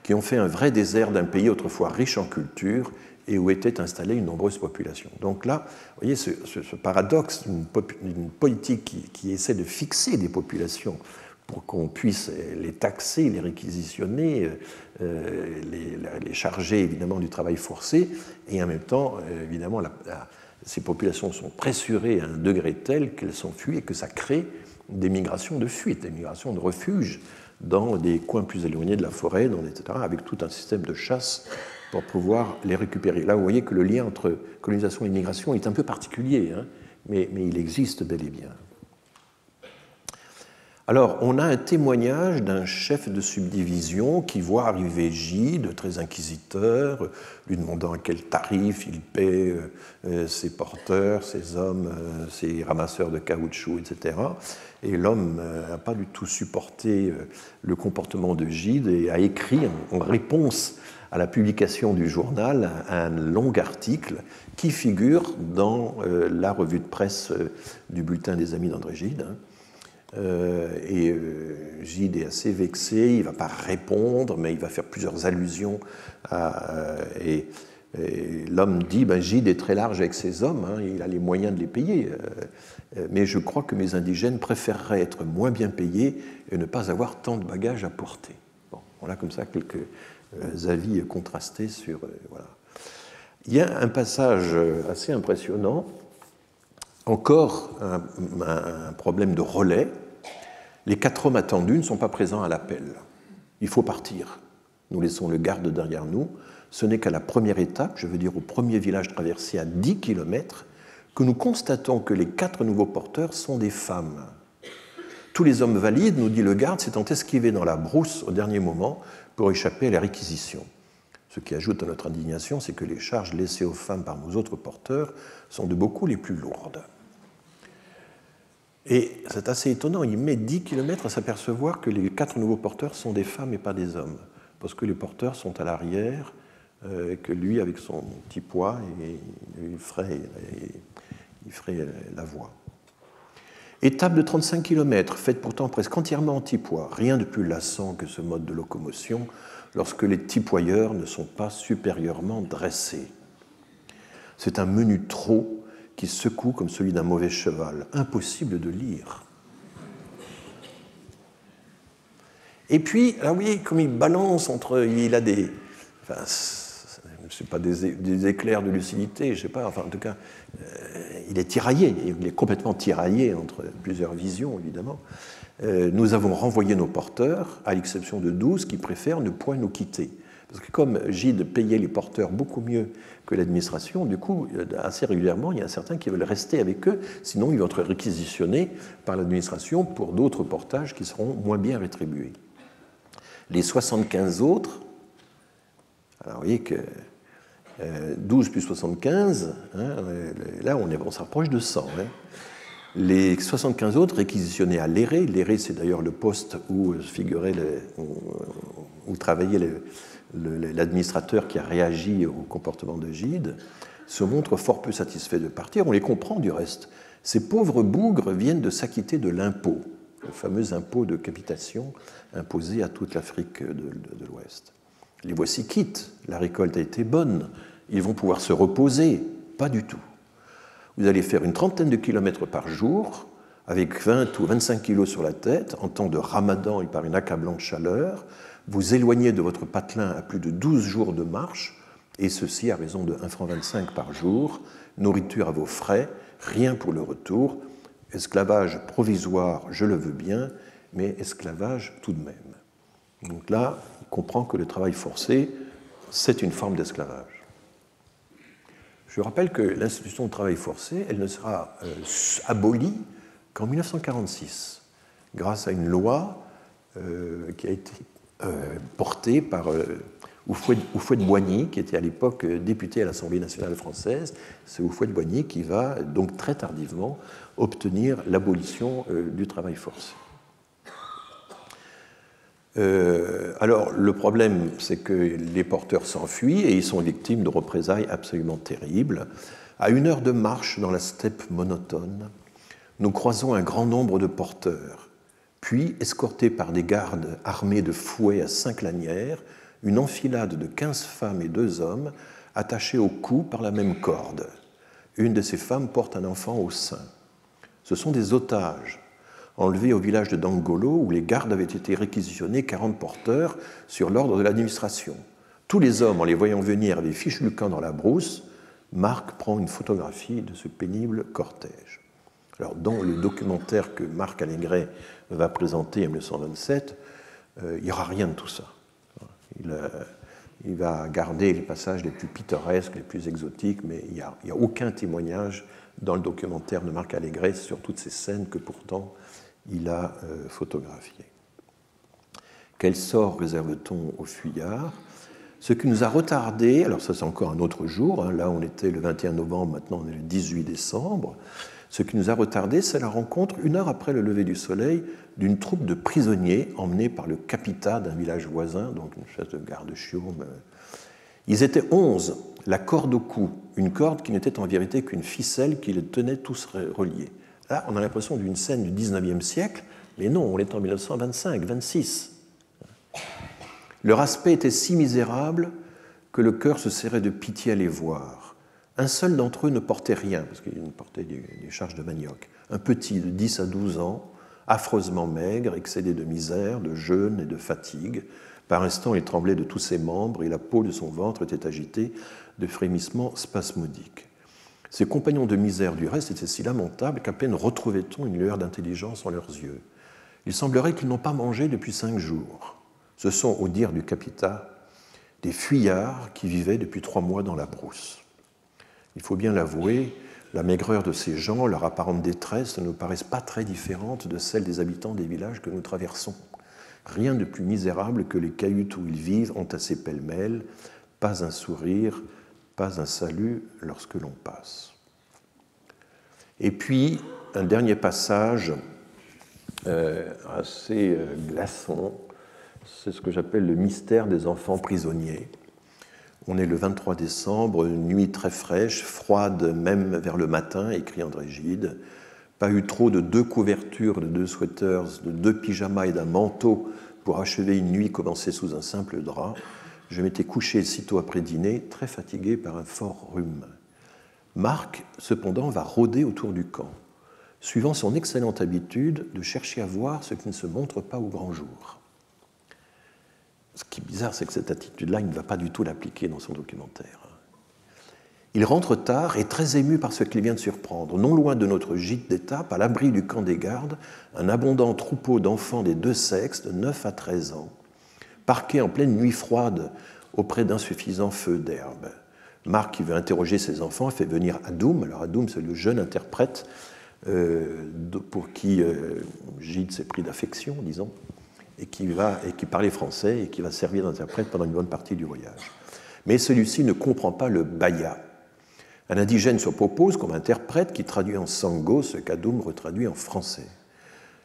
qui ont fait un vrai désert d'un pays autrefois riche en culture et où était installée une nombreuse population. Donc là, vous voyez ce paradoxe d'une politique qui essaie de fixer des populations pour qu'on puisse les taxer, les réquisitionner, les charger évidemment du travail forcé, et en même temps, évidemment, ces populations sont pressurées à un degré tel qu'elles s'enfuient et que ça crée des migrations de fuite, des migrations de refuge dans des coins plus éloignés de la forêt, etc., avec tout un système de chasse pour pouvoir les récupérer. Là, vous voyez que le lien entre colonisation et immigration est un peu particulier, hein, mais il existe bel et bien. Alors, on a un témoignage d'un chef de subdivision qui voit arriver Gide, très inquisiteur, lui demandant à quel tarif il paie ses porteurs, ses hommes, ses ramasseurs de caoutchouc, etc. Et l'homme n'a pas du tout supporté le comportement de Gide et a écrit, en réponse à la publication du journal, un long article qui figure dans la revue de presse du bulletin des Amis d'André Gide. Gide est assez vexé, il ne va pas répondre, mais il va faire plusieurs allusions et l'homme dit Gide est très large avec ses hommes, hein, il a les moyens de les payer, mais je crois que mes indigènes préféreraient être moins bien payés et ne pas avoir tant de bagages à porter. Bon, voilà comme ça quelques avis contrastés sur. Voilà. Il y a un passage assez impressionnant. Encore un problème de relais. Les 4 hommes attendus ne sont pas présents à l'appel. Il faut partir. Nous laissons le garde derrière nous. ce n'est qu'à la première étape, je veux dire au premier village traversé à 10 km, que nous constatons que les 4 nouveaux porteurs sont des femmes. Tous les hommes valides, nous dit le garde, s'étant esquivés dans la brousse au dernier moment pour échapper à la réquisition. Ce qui ajoute à notre indignation, c'est que les charges laissées aux femmes par nos autres porteurs sont de beaucoup les plus lourdes. Et c'est assez étonnant, il met 10 km à s'apercevoir que les 4 nouveaux porteurs sont des femmes et pas des hommes, parce que les porteurs sont à l'arrière, que lui, avec son petit poids, il ferait la voie. Étape de 35 km, faite pourtant presque entièrement en tipois, rien de plus lassant que ce mode de locomotion lorsque les tipoyeurs ne sont pas supérieurement dressés. C'est un menu trot qui secoue comme celui d'un mauvais cheval, impossible de lire. Et puis, là, oui, comme il balance entre... Il a des... Enfin, ce n'est pas des éclairs de lucidité, je ne sais pas, enfin, en tout cas, il est tiraillé, il est complètement tiraillé entre plusieurs visions, évidemment. Nous avons renvoyé nos porteurs, à l'exception de 12 qui préfèrent ne point nous quitter. Parce que comme Gide payait les porteurs beaucoup mieux que l'administration, du coup, assez régulièrement, il y a certains qui veulent rester avec eux, sinon ils vont être réquisitionnés par l'administration pour d'autres portages qui seront moins bien rétribués. Les 75 autres, alors vous voyez que 12 plus 75, hein, là on s'approche de 100. Hein. Les 75 autres réquisitionnés à Léré, Léré c'est d'ailleurs le poste où figurait, où travaillait l'administrateur qui a réagi au comportement de Gide, se montrent fort peu satisfaits de partir. On les comprend du reste. Ces pauvres bougres viennent de s'acquitter de l'impôt, le fameux impôt de capitation imposé à toute l'Afrique de l'Ouest. Les voici quittes, la récolte a été bonne, ils vont pouvoir se reposer. Pas du tout. Vous allez faire une trentaine de kilomètres par jour, avec 20 ou 25 kilos sur la tête, en temps de ramadan et par une accablante chaleur, vous éloignez de votre patelin à plus de 12 jours de marche, et ceci à raison de 1,25 franc par jour, nourriture à vos frais, rien pour le retour, esclavage provisoire, je le veux bien, mais esclavage tout de même. Donc là, on comprend que le travail forcé, c'est une forme d'esclavage. Je rappelle que l'institution de travail forcé, elle ne sera abolie qu'en 1946, grâce à une loi qui a été portée par Houphouët-Boigny, qui était à l'époque député à l'Assemblée nationale française. C'est Houphouët-Boigny qui va donc très tardivement obtenir l'abolition du travail forcé. Alors, le problème, c'est que les porteurs s'enfuient et ils sont victimes de représailles absolument terribles. À 1 heure de marche dans la steppe monotone, nous croisons un grand nombre de porteurs. Puis, escortés par des gardes armés de fouets à 5 lanières, une enfilade de 15 femmes et 2 hommes attachés au cou par la même corde. Une de ces femmes porte un enfant au sein. Ce sont des otages, enlevés au village de Dangolo, où les gardes avaient été réquisitionnés 40 porteurs sur l'ordre de l'administration. Tous les hommes, en les voyant venir, avaient fichu le camp dans la brousse. Marc prend une photographie de ce pénible cortège. Alors, dans le documentaire que Marc Allégret va présenter en 1927, il n'y aura rien de tout ça. Il va garder les passages les plus pittoresques, les plus exotiques, mais il n'y a aucun témoignage dans le documentaire de Marc Allégret sur toutes ces scènes que pourtant il a photographiées. Quel sort réserve-t-on aux fuyards? Ce qui nous a retardé, alors ça c'est encore un autre jour, hein, là on était le 21 novembre, maintenant on est le 18 décembre, ce qui nous a retardé, c'est la rencontre, 1 heure après le lever du soleil, d'une troupe de prisonniers emmenés par le capita d'un village voisin, donc une espèce de garde-chiourme. Ils étaient 11, la corde au cou, une corde qui n'était en vérité qu'une ficelle qui les tenait tous reliés. Là, on a l'impression d'une scène du 19e siècle, mais non, on est en 1925-26. Leur aspect était si misérable que le cœur se serrait de pitié à les voir. Un seul d'entre eux ne portait rien, parce qu'il portait des charges de manioc. Un petit de 10 à 12 ans, affreusement maigre, excédé de misère, de jeûne et de fatigue. Par instants, il tremblait de tous ses membres et la peau de son ventre était agitée de frémissements spasmodiques. Ses compagnons de misère, du reste, étaient si lamentables qu'à peine retrouvait-on une lueur d'intelligence en leurs yeux. Il semblerait qu'ils n'ont pas mangé depuis 5 jours. Ce sont, au dire du capita, des fuyards qui vivaient depuis 3 mois dans la brousse. Il faut bien l'avouer, la maigreur de ces gens, leur apparente détresse ne nous paraissent pas très différentes de celle des habitants des villages que nous traversons. Rien de plus misérable que les cahutes où ils vivent, entassés pêle-mêle, pas un sourire, pas un salut lorsque l'on passe. Et puis, un dernier passage assez glaçant, c'est ce que j'appelle le mystère des enfants prisonniers. On est le 23 décembre, une nuit très fraîche, froide même vers le matin, écrit André Gide. Pas eu trop de 2 couvertures, de 2 sweaters, de 2 pyjamas et d'un manteau pour achever une nuit commencée sous un simple drap. Je m'étais couché sitôt après dîner, très fatigué par un fort rhume. Marc, cependant, va rôder autour du camp, suivant son excellente habitude de chercher à voir ce qui ne se montre pas au grand jour. Ce qui est bizarre, c'est que cette attitude-là, il ne va pas du tout l'appliquer dans son documentaire. Il rentre tard et très ému par ce qu'il vient de surprendre. Non loin de notre gîte d'étape, à l'abri du camp des gardes, un abondant troupeau d'enfants des 2 sexes, de 9 à 13 ans, parqués en pleine nuit froide auprès d'insuffisants feux d'herbe. Marc, qui veut interroger ses enfants, fait venir Adoum. Alors Adoum, c'est le jeune interprète pour qui Gide s'est pris d'affection, disons, et qui parlait français et qui va servir d'interprète pendant une bonne partie du voyage. Mais celui-ci ne comprend pas le baya. Un indigène se propose comme interprète qui traduit en sango ce qu'Adoum retraduit en français.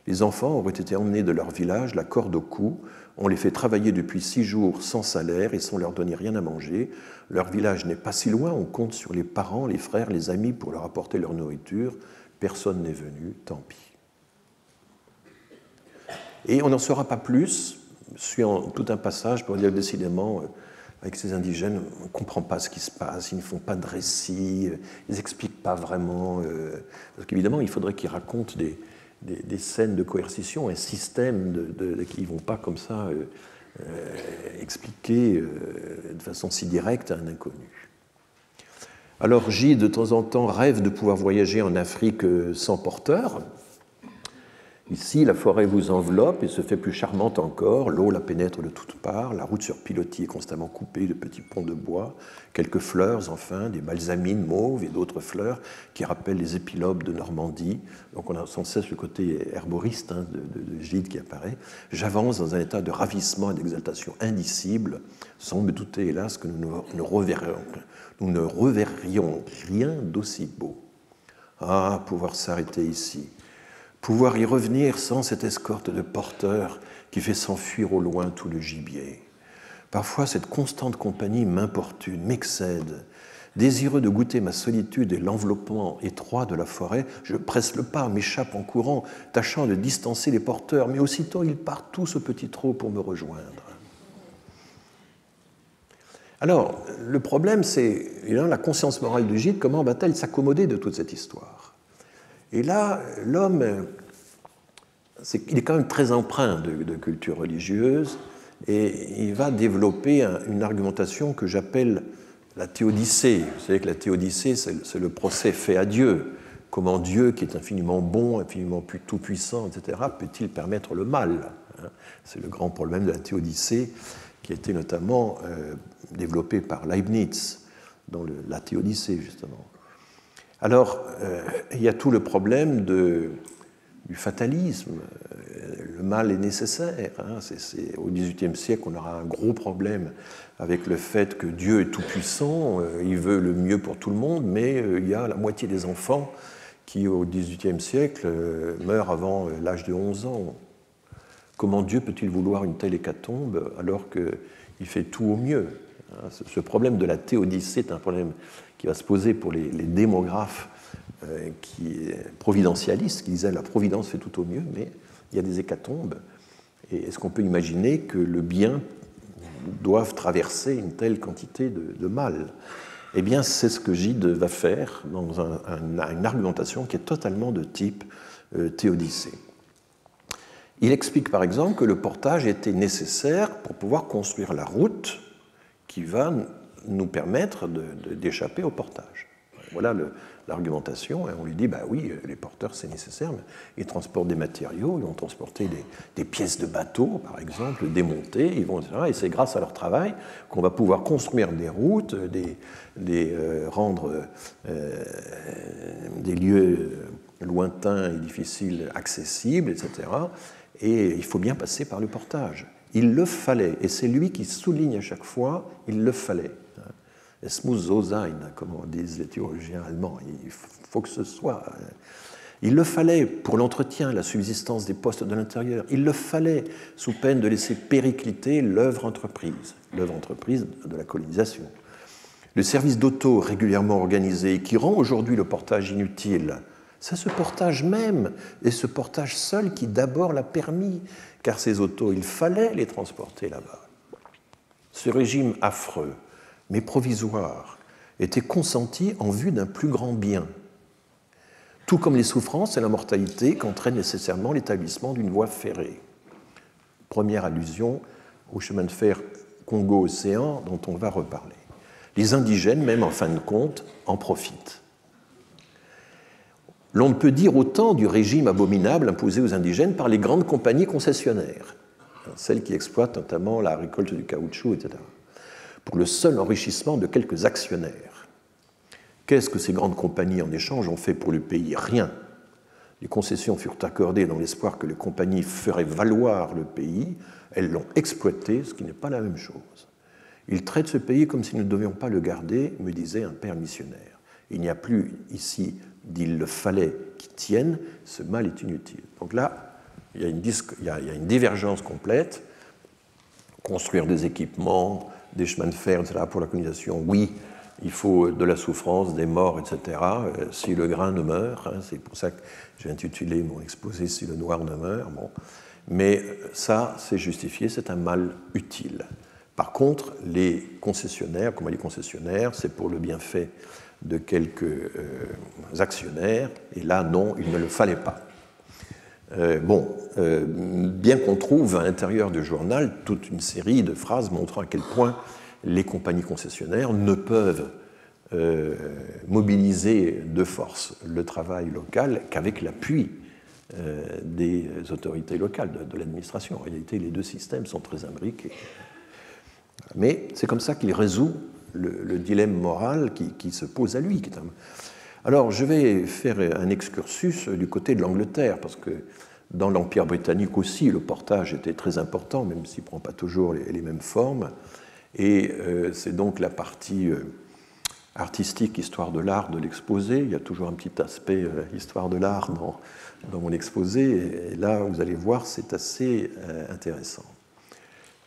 Les enfants auraient été emmenés de leur village, la corde au cou. On les fait travailler depuis 6 jours sans salaire et sans leur donner rien à manger. Leur village n'est pas si loin, on compte sur les parents, les frères, les amis pour leur apporter leur nourriture. Personne n'est venu, tant pis. Et on n'en saura pas plus, suivant tout un passage pour dire décidément, avec ces indigènes, on ne comprend pas ce qui se passe, ils ne font pas de récit, ils n'expliquent pas vraiment. Parce qu'évidemment, il faudrait qu'ils racontent des scènes de coercition, un système qui ne vont pas comme ça expliquer de façon si directe à un inconnu. Alors Gide, de temps en temps, rêve de pouvoir voyager en Afrique sans porteur. Ici, la forêt vous enveloppe et se fait plus charmante encore. L'eau la pénètre de toutes parts. La route sur pilotis est constamment coupée de petits ponts de bois. Quelques fleurs, enfin, des balsamines mauves et d'autres fleurs qui rappellent les épilobes de Normandie. Donc on a sans cesse le côté herboriste de Gide qui apparaît. J'avance dans un état de ravissement et d'exaltation indicible, sans me douter, hélas, que nous ne reverrions rien d'aussi beau. Ah, pouvoir s'arrêter ici. Pouvoir y revenir sans cette escorte de porteurs qui fait s'enfuir au loin tout le gibier. Parfois, cette constante compagnie m'importune, m'excède. Désireux de goûter ma solitude et l'enveloppement étroit de la forêt, je presse le pas, m'échappe en courant, tâchant de distancer les porteurs, mais aussitôt ils partent tous au petit trot pour me rejoindre. Alors, le problème, c'est la conscience morale de Gide, comment va-t-elle s'accommoder de toute cette histoire ? Et là, l'homme, il est quand même très empreint de culture religieuse et il va développer une argumentation que j'appelle la théodicée. Vous savez que la théodicée, c'est le procès fait à Dieu. Comment Dieu, qui est infiniment bon, infiniment tout-puissant, etc., peut-il permettre le mal ? C'est le grand problème de la théodicée qui a été notamment développé par Leibniz dans la théodicée, justement. Alors, il y a tout le problème du fatalisme. Le mal est nécessaire. Au XVIIIe siècle, on aura un gros problème avec le fait que Dieu est tout-puissant, il veut le mieux pour tout le monde, mais il y a la moitié des enfants qui, au XVIIIe siècle, meurent avant l'âge de 11 ans. Comment Dieu peut-il vouloir une telle hécatombe alors qu'il fait tout au mieux ? Ce problème de la théodicée est un problème qui va se poser pour les démographes providentialistes, qui disaient la providence fait tout au mieux, mais il y a des hécatombes. Et est-ce qu'on peut imaginer que le bien doive traverser une telle quantité de mal ? Eh bien, c'est ce que Gide va faire dans une argumentation qui est totalement de type théodicée. Il explique par exemple que le portage était nécessaire pour pouvoir construire la route qui va nous permettre d'échapper au portage. voilà l'argumentation. Et on lui dit, bah oui, les porteurs, c'est nécessaire, mais ils transportent des matériaux, ils vont transporter des pièces de bateau, par exemple, démonter, ils vont, etc. Et c'est grâce à leur travail qu'on va pouvoir construire des routes, rendre des lieux lointains et difficiles accessibles, etc. Et il faut bien passer par le portage. Il le fallait, et c'est lui qui souligne à chaque fois, il le fallait. Es muss so sein, comme disent les théologiens allemands, il faut que ce soit. Il le fallait pour l'entretien, la subsistance des postes de l'intérieur. Il le fallait sous peine de laisser péricliter l'œuvre entreprise de la colonisation. Le service d'auto régulièrement organisé qui rend aujourd'hui le portage inutile, c'est ce portage même et ce portage seul qui d'abord l'a permis, car ces autos, il fallait les transporter là-bas. Ce régime affreux, mais provisoire, était consenti en vue d'un plus grand bien, tout comme les souffrances et la mortalité qu'entraîne nécessairement l'établissement d'une voie ferrée. Première allusion au chemin de fer Congo-Océan dont on va reparler. Les indigènes, même en fin de compte, en profitent. L'on ne peut dire autant du régime abominable imposé aux indigènes par les grandes compagnies concessionnaires, celles qui exploitent notamment la récolte du caoutchouc, etc., pour le seul enrichissement de quelques actionnaires. Qu'est-ce que ces grandes compagnies en échange ont fait pour le pays? Rien. Les concessions furent accordées dans l'espoir que les compagnies feraient valoir le pays. Elles l'ont exploité, ce qui n'est pas la même chose. Ils traitent ce pays comme si nous ne devions pas le garder, me disait un père missionnaire. Il n'y a plus ici d'il le fallait qui tienne, ce mal est inutile. Donc là, il y a une divergence complète. Construire des équipements, des chemins de fer, etc., pour la colonisation, oui, il faut de la souffrance, des morts, etc., si le grain ne meurt. C'est pour ça que j'ai intitulé mon exposé « Si le noir ne meurt ». Bon. Mais ça, c'est justifié, c'est un mal utile. Par contre, les concessionnaires, comment les concessionnaires, c'est pour le bienfait de quelques actionnaires, et là, non, il ne le fallait pas. Bien qu'on trouve à l'intérieur du journal toute une série de phrases montrant à quel point les compagnies concessionnaires ne peuvent mobiliser de force le travail local qu'avec l'appui des autorités locales, de l'administration. En réalité, les deux systèmes sont très imbriqués. Mais c'est comme ça qu'il résout le dilemme moral qui se pose à lui. Alors, je vais faire un excursus du côté de l'Angleterre, parce que dans l'Empire britannique aussi, le portage était très important, même s'il ne prend pas toujours les mêmes formes. Et c'est donc la partie artistique, histoire de l'art de l'exposé. Il y a toujours un petit aspect histoire de l'art dans mon exposé. Et là, vous allez voir, c'est assez intéressant.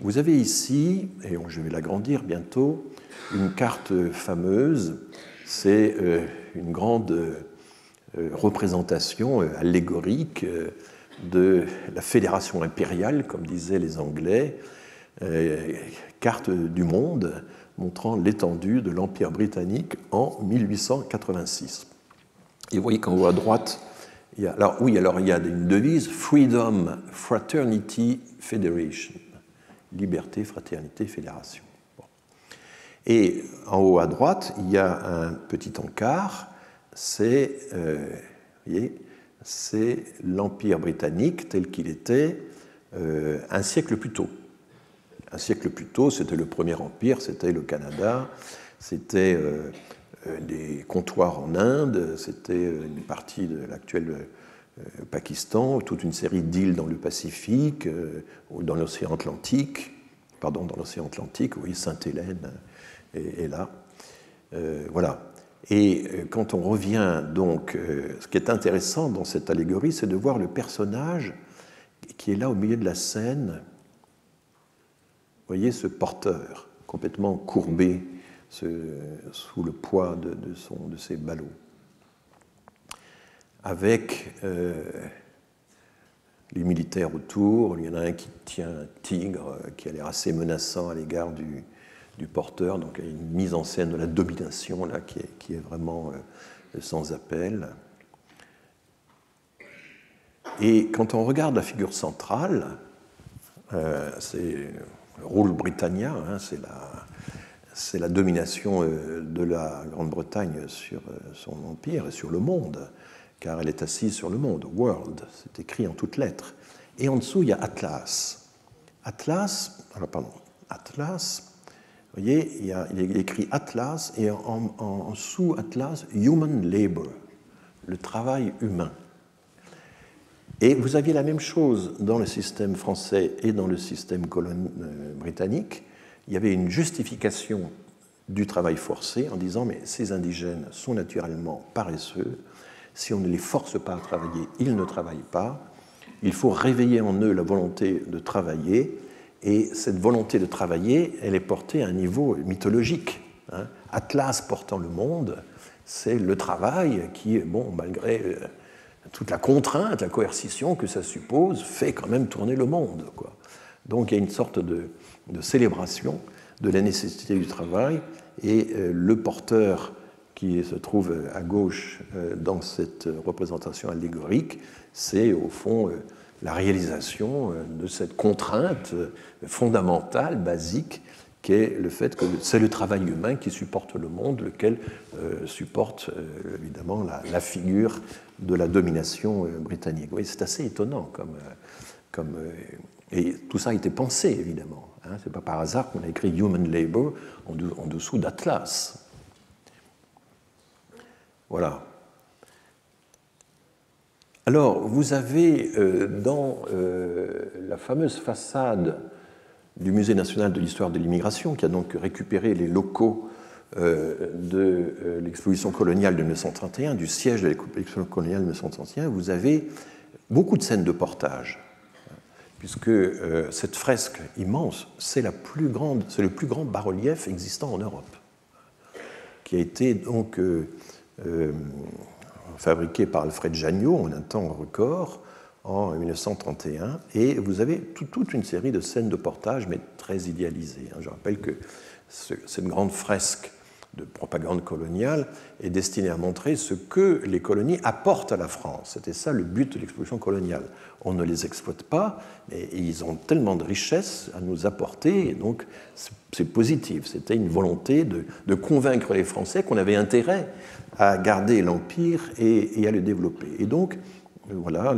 Vous avez ici, et je vais l'agrandir bientôt, une carte fameuse. C'est une grande représentation allégorique de la fédération impériale, comme disaient les Anglais, carte du monde montrant l'étendue de l'Empire britannique en 1886. Et vous voyez qu'en haut à droite, il y a une devise, Freedom, Fraternity, Federation. Liberté, fraternité, fédération. Bon. Et en haut à droite, il y a un petit encart, c'est l'Empire britannique tel qu'il était un siècle plus tôt. Un siècle plus tôt, c'était le premier empire, c'était le Canada, c'était des comptoirs en Inde, c'était une partie de l'actuel Pakistan, toute une série d'îles dans le Pacifique, dans l'océan Atlantique, vous voyez Sainte-Hélène est là. Voilà. Et quand on revient donc, ce qui est intéressant dans cette allégorie, c'est de voir le personnage qui est là au milieu de la scène. Vous voyez ce porteur complètement courbé sous le poids de ses ballots. Avec les militaires autour, il y en a un qui tient un tigre qui a l'air assez menaçant à l'égard du porteur, donc il y a une mise en scène de la domination là, qui est vraiment sans appel. Et quand on regarde la figure centrale, c'est le rôle Britannia, c'est la domination de la Grande-Bretagne sur son empire et sur le monde, car elle est assise sur le monde, world, c'est écrit en toutes lettres. Et en dessous, il y a Atlas. Atlas, vous voyez, il est écrit Atlas et en sous-Atlas, Human Labor, le travail humain. Et vous aviez la même chose dans le système français et dans le système britannique. Il y avait une justification du travail forcé en disant mais ces indigènes sont naturellement paresseux, si on ne les force pas à travailler, ils ne travaillent pas, il faut réveiller en eux la volonté de travailler, et cette volonté de travailler, elle est portée à un niveau mythologique. Atlas portant le monde, c'est le travail qui, bon, malgré toute la contrainte, la coercition que ça suppose, fait quand même tourner le monde, quoi. Donc il y a une sorte de célébration de la nécessité du travail, et le porteur qui se trouve à gauche dans cette représentation allégorique, c'est au fond la réalisation de cette contrainte fondamentale, basique, qui est le fait que c'est le travail humain qui supporte le monde, lequel supporte évidemment la figure de la domination britannique. Oui, c'est assez étonnant et tout ça a été pensé, évidemment. Ce n'est pas par hasard qu'on a écrit Human Labor en dessous d'Atlas. Voilà. Alors, vous avez dans la fameuse façade du Musée national de l'histoire de l'immigration, qui a donc récupéré les locaux de l'exposition coloniale de 1931, du siège de l'exposition coloniale de 1931, vous avez beaucoup de scènes de portage, puisque cette fresque immense, c'est le plus grand bas-relief existant en Europe, qui a été donc fabriqué par Alfred Janniot en un temps record en 1931, et vous avez toute une série de scènes de portage, mais très idéalisées. Je rappelle que cette grande fresque de propagande coloniale est destinée à montrer ce que les colonies apportent à la France. C'était ça le but de l'exposition coloniale. On ne les exploite pas, mais ils ont tellement de richesses à nous apporter, et donc c'est positif. C'était une volonté de convaincre les Français qu'on avait intérêt à garder l'Empire et à le développer. Et donc, voilà,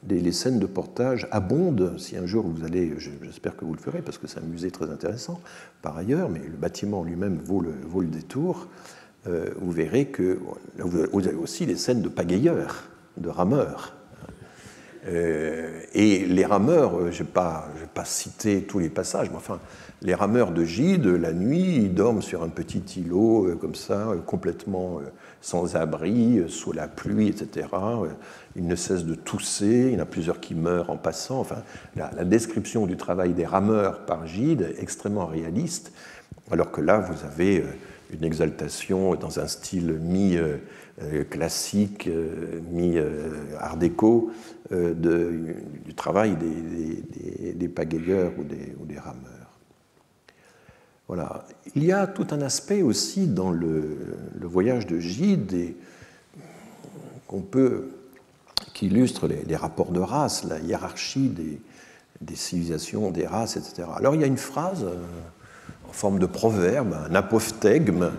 les scènes de portage abondent. Si un jour vous allez, j'espère que vous le ferez, parce que c'est un musée très intéressant par ailleurs, mais le bâtiment lui-même vaut le détour, vous verrez que vous avez aussi des scènes de pagayeurs, de rameurs. Et les rameurs, je ne vais pas citer tous les passages, mais enfin, les rameurs de Gide, la nuit, ils dorment sur un petit îlot comme ça, complètement sans abri, sous la pluie, etc. Ils ne cessent de tousser, il y en a plusieurs qui meurent en passant. Enfin, la description du travail des rameurs par Gide est extrêmement réaliste, alors que là, vous avez une exaltation dans un style mi-classique, mi-art déco du travail des pagayeurs ou des rameurs. Voilà. Il y a tout un aspect aussi dans le voyage de Gide qui illustre les rapports de race, la hiérarchie des civilisations, des races, etc. Alors il y a une phrase en forme de proverbe, un apophthegme,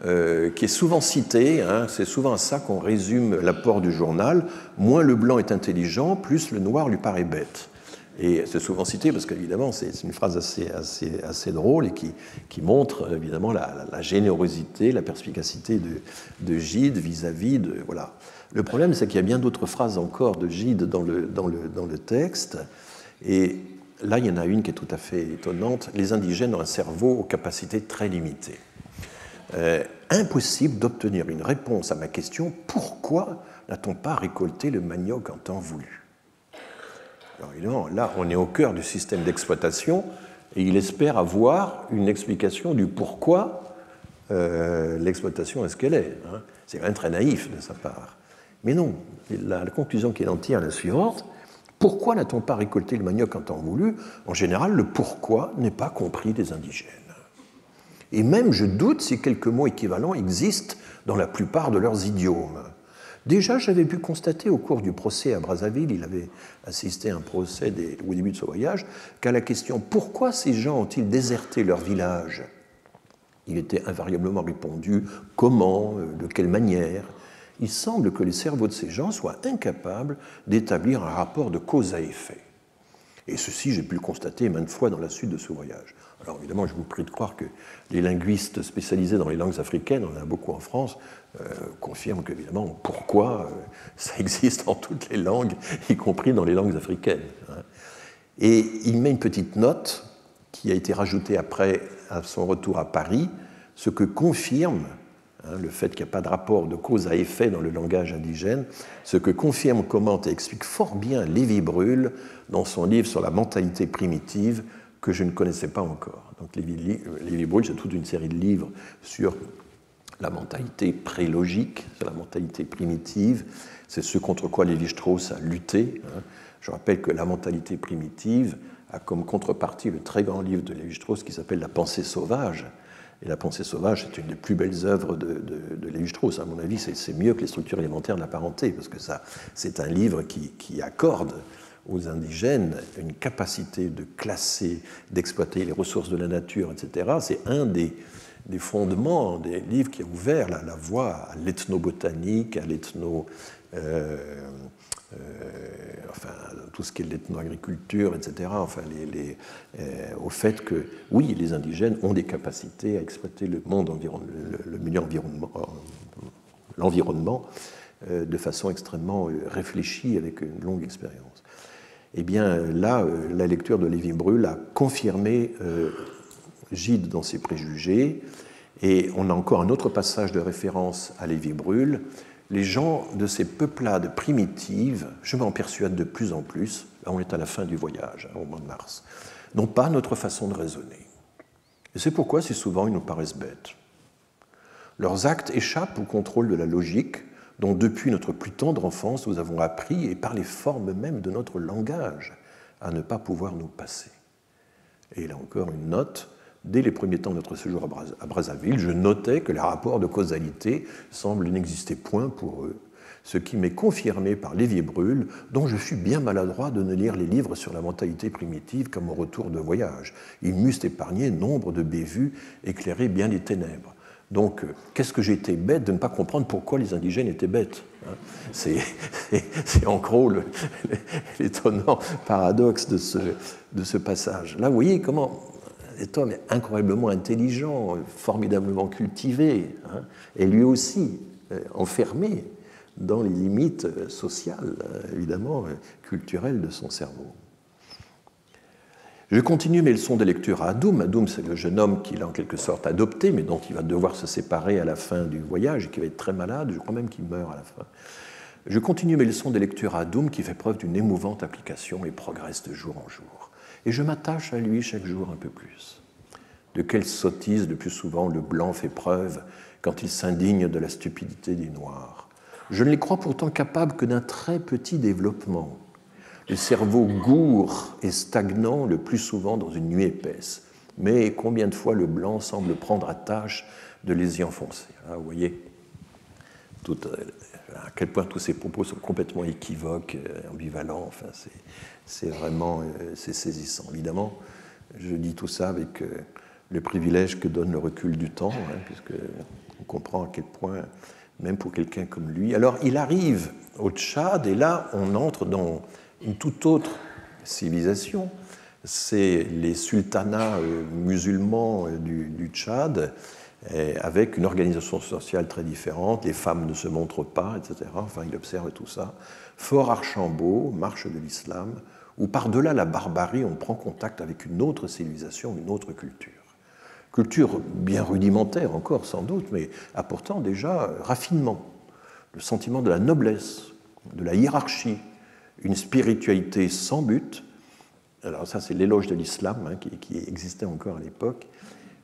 qui est souvent cité, c'est souvent à ça qu'on résume l'apport du journal, moins le blanc est intelligent, plus le noir lui paraît bête. Et c'est souvent cité parce qu'évidemment c'est une phrase assez drôle et qui montre évidemment la générosité, la perspicacité de Gide vis-à-vis de... Voilà. Le problème, c'est qu'il y a bien d'autres phrases encore de Gide dans le texte, et là il y en a une qui est tout à fait étonnante. Les indigènes ont un cerveau aux capacités très limitées. Impossible d'obtenir une réponse à ma question « Pourquoi n'a-t-on pas récolté le manioc en temps voulu ?» Alors évidemment, là, on est au cœur du système d'exploitation et il espère avoir une explication du pourquoi l'exploitation est ce qu'elle est. C'est quand même très naïf de sa part. Mais non, la conclusion qui en tire est la suivante. Pourquoi n'a-t-on pas récolté le manioc en temps voulu ? En général, le pourquoi n'est pas compris des indigènes. Et même, je doute si quelques mots équivalents existent dans la plupart de leurs idiomes. Déjà, j'avais pu constater au cours du procès à Brazzaville, il avait assisté à un procès au début de ce voyage, qu'à la question « Pourquoi ces gens ont-ils déserté leur village ?» Il était invariablement répondu comment, de quelle manière. Il semble que les cerveaux de ces gens soient incapables d'établir un rapport de cause à effet. Et ceci, j'ai pu le constater maintes fois dans la suite de ce voyage. Alors évidemment, je vous prie de croire que les linguistes spécialisés dans les langues africaines, on en a beaucoup en France, confirment qu'évidemment, pourquoi ça existe en toutes les langues, y compris dans les langues africaines. Et il met une petite note qui a été rajoutée après à son retour à Paris, ce que confirme le fait qu'il n'y a pas de rapport de cause à effet dans le langage indigène, ce que confirme, commente et explique fort bien Lévi-Bruhl dans son livre sur la mentalité primitive que je ne connaissais pas encore. Donc Lévi-Bruhl, c'est toute une série de livres sur la mentalité prélogique, sur la mentalité primitive. C'est ce contre quoi Lévi-Strauss a lutté. Je rappelle que la mentalité primitive a comme contrepartie le très grand livre de Lévi-Strauss qui s'appelle La pensée sauvage. Et La pensée sauvage, c'est une des plus belles œuvres de Lévi-Strauss. À mon avis, c'est mieux que les structures élémentaires de la parenté, parce que c'est un livre qui accorde aux indigènes une capacité de classer, d'exploiter les ressources de la nature, etc. C'est un des fondements des livres qui a ouvert la voie à l'ethnobotanique, à enfin, tout ce qui est l'ethno-agriculture, etc., enfin, au fait que, oui, les indigènes ont des capacités à exploiter le monde, le milieu environnement, l'environnement, de façon extrêmement réfléchie, avec une longue expérience. Eh bien, là, la lecture de Lévi-Bruhl a confirmé Gide dans ses préjugés, et on a encore un autre passage de référence à Lévi-Bruhl. Les gens de ces peuplades primitives, je m'en persuade de plus en plus, là on est à la fin du voyage, au mois de mars, n'ont pas notre façon de raisonner. Et c'est pourquoi si souvent ils nous paraissent bêtes. Leurs actes échappent au contrôle de la logique dont depuis notre plus tendre enfance nous avons appris, et par les formes même de notre langage, à ne pas pouvoir nous passer. Et là encore une note. Dès les premiers temps de notre séjour à Brazzaville, je notais que les rapports de causalité semblent n'exister point pour eux, ce qui m'est confirmé par Lévi-Bruhl, dont je fus bien maladroit de ne lire les livres sur la mentalité primitive qu'à mon retour de voyage. Ils m'eussent épargné nombre de bévues, éclairé bien les ténèbres. Donc, qu'est-ce que j'ai été bête de ne pas comprendre pourquoi les indigènes étaient bêtes. C'est en gros l'étonnant paradoxe de ce passage. Là, vous voyez comment cet homme est incroyablement intelligent, formidablement cultivé, et lui aussi enfermé dans les limites sociales, évidemment, culturelles de son cerveau. Je continue mes leçons de lecture à Adoum. Adoum, c'est le jeune homme qu'il a en quelque sorte adopté, mais dont il va devoir se séparer à la fin du voyage, et qui va être très malade, je crois même qu'il meurt à la fin. Je continue mes leçons de lecture à Adoum, qui fait preuve d'une émouvante application et progresse de jour en jour. Et je m'attache à lui chaque jour un peu plus. De quelle sottise le plus souvent le blanc fait preuve quand il s'indigne de la stupidité des noirs. Je ne les crois pourtant capables que d'un très petit développement. Le cerveau gourd et stagnant le plus souvent dans une nuit épaisse. Mais combien de fois le blanc semble prendre à tâche de les y enfoncer. Ah, vous voyez à quel point tous ces propos sont complètement équivoques, ambivalents. Enfin, c'est vraiment c'est saisissant. Évidemment, je dis tout ça avec le privilège que donne le recul du temps, puisqu'on comprend à quel point, même pour quelqu'un comme lui. Alors, il arrive au Tchad, et là, on entre dans une toute autre civilisation. C'est les sultanats musulmans du Tchad, avec une organisation sociale très différente. Les femmes ne se montrent pas, etc. Enfin, il observe tout ça. Fort Archambault, marche de l'islam, où par-delà la barbarie, on prend contact avec une autre civilisation, une autre culture. Culture bien rudimentaire encore, sans doute, mais apportant déjà raffinement, le sentiment de la noblesse, de la hiérarchie, une spiritualité sans but. Alors ça, c'est l'éloge de l'islam qui existait encore à l'époque.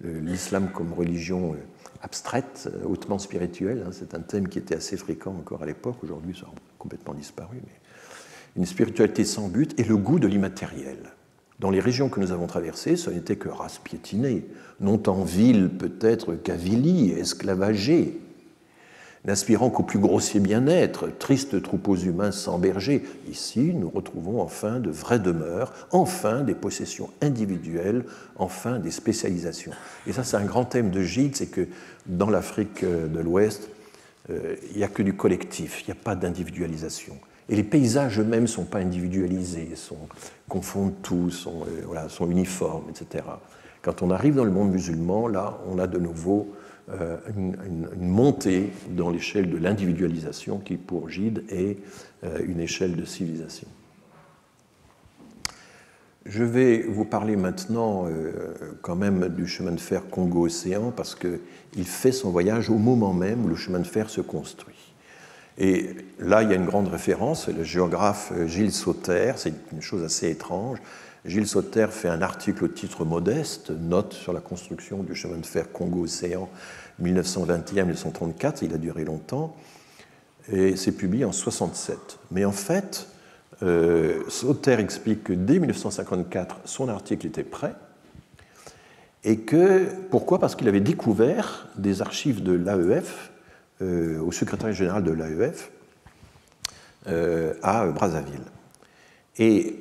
L'islam comme religion abstraite, hautement spirituelle, c'est un thème qui était assez fréquent encore à l'époque. Aujourd'hui, ça a complètement disparu. Mais une spiritualité sans but et le goût de l'immatériel. Dans les régions que nous avons traversées, ce n'était que race piétinée, non tant ville peut-être qu'avilie, esclavagée, n'aspirant qu'au plus grossier bien-être, tristes troupeaux humains sans berger. Ici, nous retrouvons enfin de vraies demeures, enfin des possessions individuelles, enfin des spécialisations. Et ça, c'est un grand thème de Gide, c'est que dans l'Afrique de l'Ouest, il n'y a que du collectif, il n'y a pas d'individualisation. Et les paysages eux-mêmes ne sont pas individualisés, confondent tout, sont uniformes, etc. Quand on arrive dans le monde musulman, là, on a de nouveau une montée dans l'échelle de l'individualisation qui, pour Gide, est une échelle de civilisation. Je vais vous parler maintenant quand même du chemin de fer Congo-Océan parce qu'il fait son voyage au moment même où le chemin de fer se construit. Et là, il y a une grande référence, le géographe Gilles Sauter, c'est une chose assez étrange. Gilles Sauter fait un article au titre modeste, note sur la construction du chemin de fer Congo-Océan 1921-1934, il a duré longtemps, et c'est publié en 1967. Mais en fait, Sauter explique que dès 1954, son article était prêt, et que, pourquoi ? Parce qu'il avait découvert des archives de l'AEF, au secrétariat général de l'AEF, à Brazzaville. Et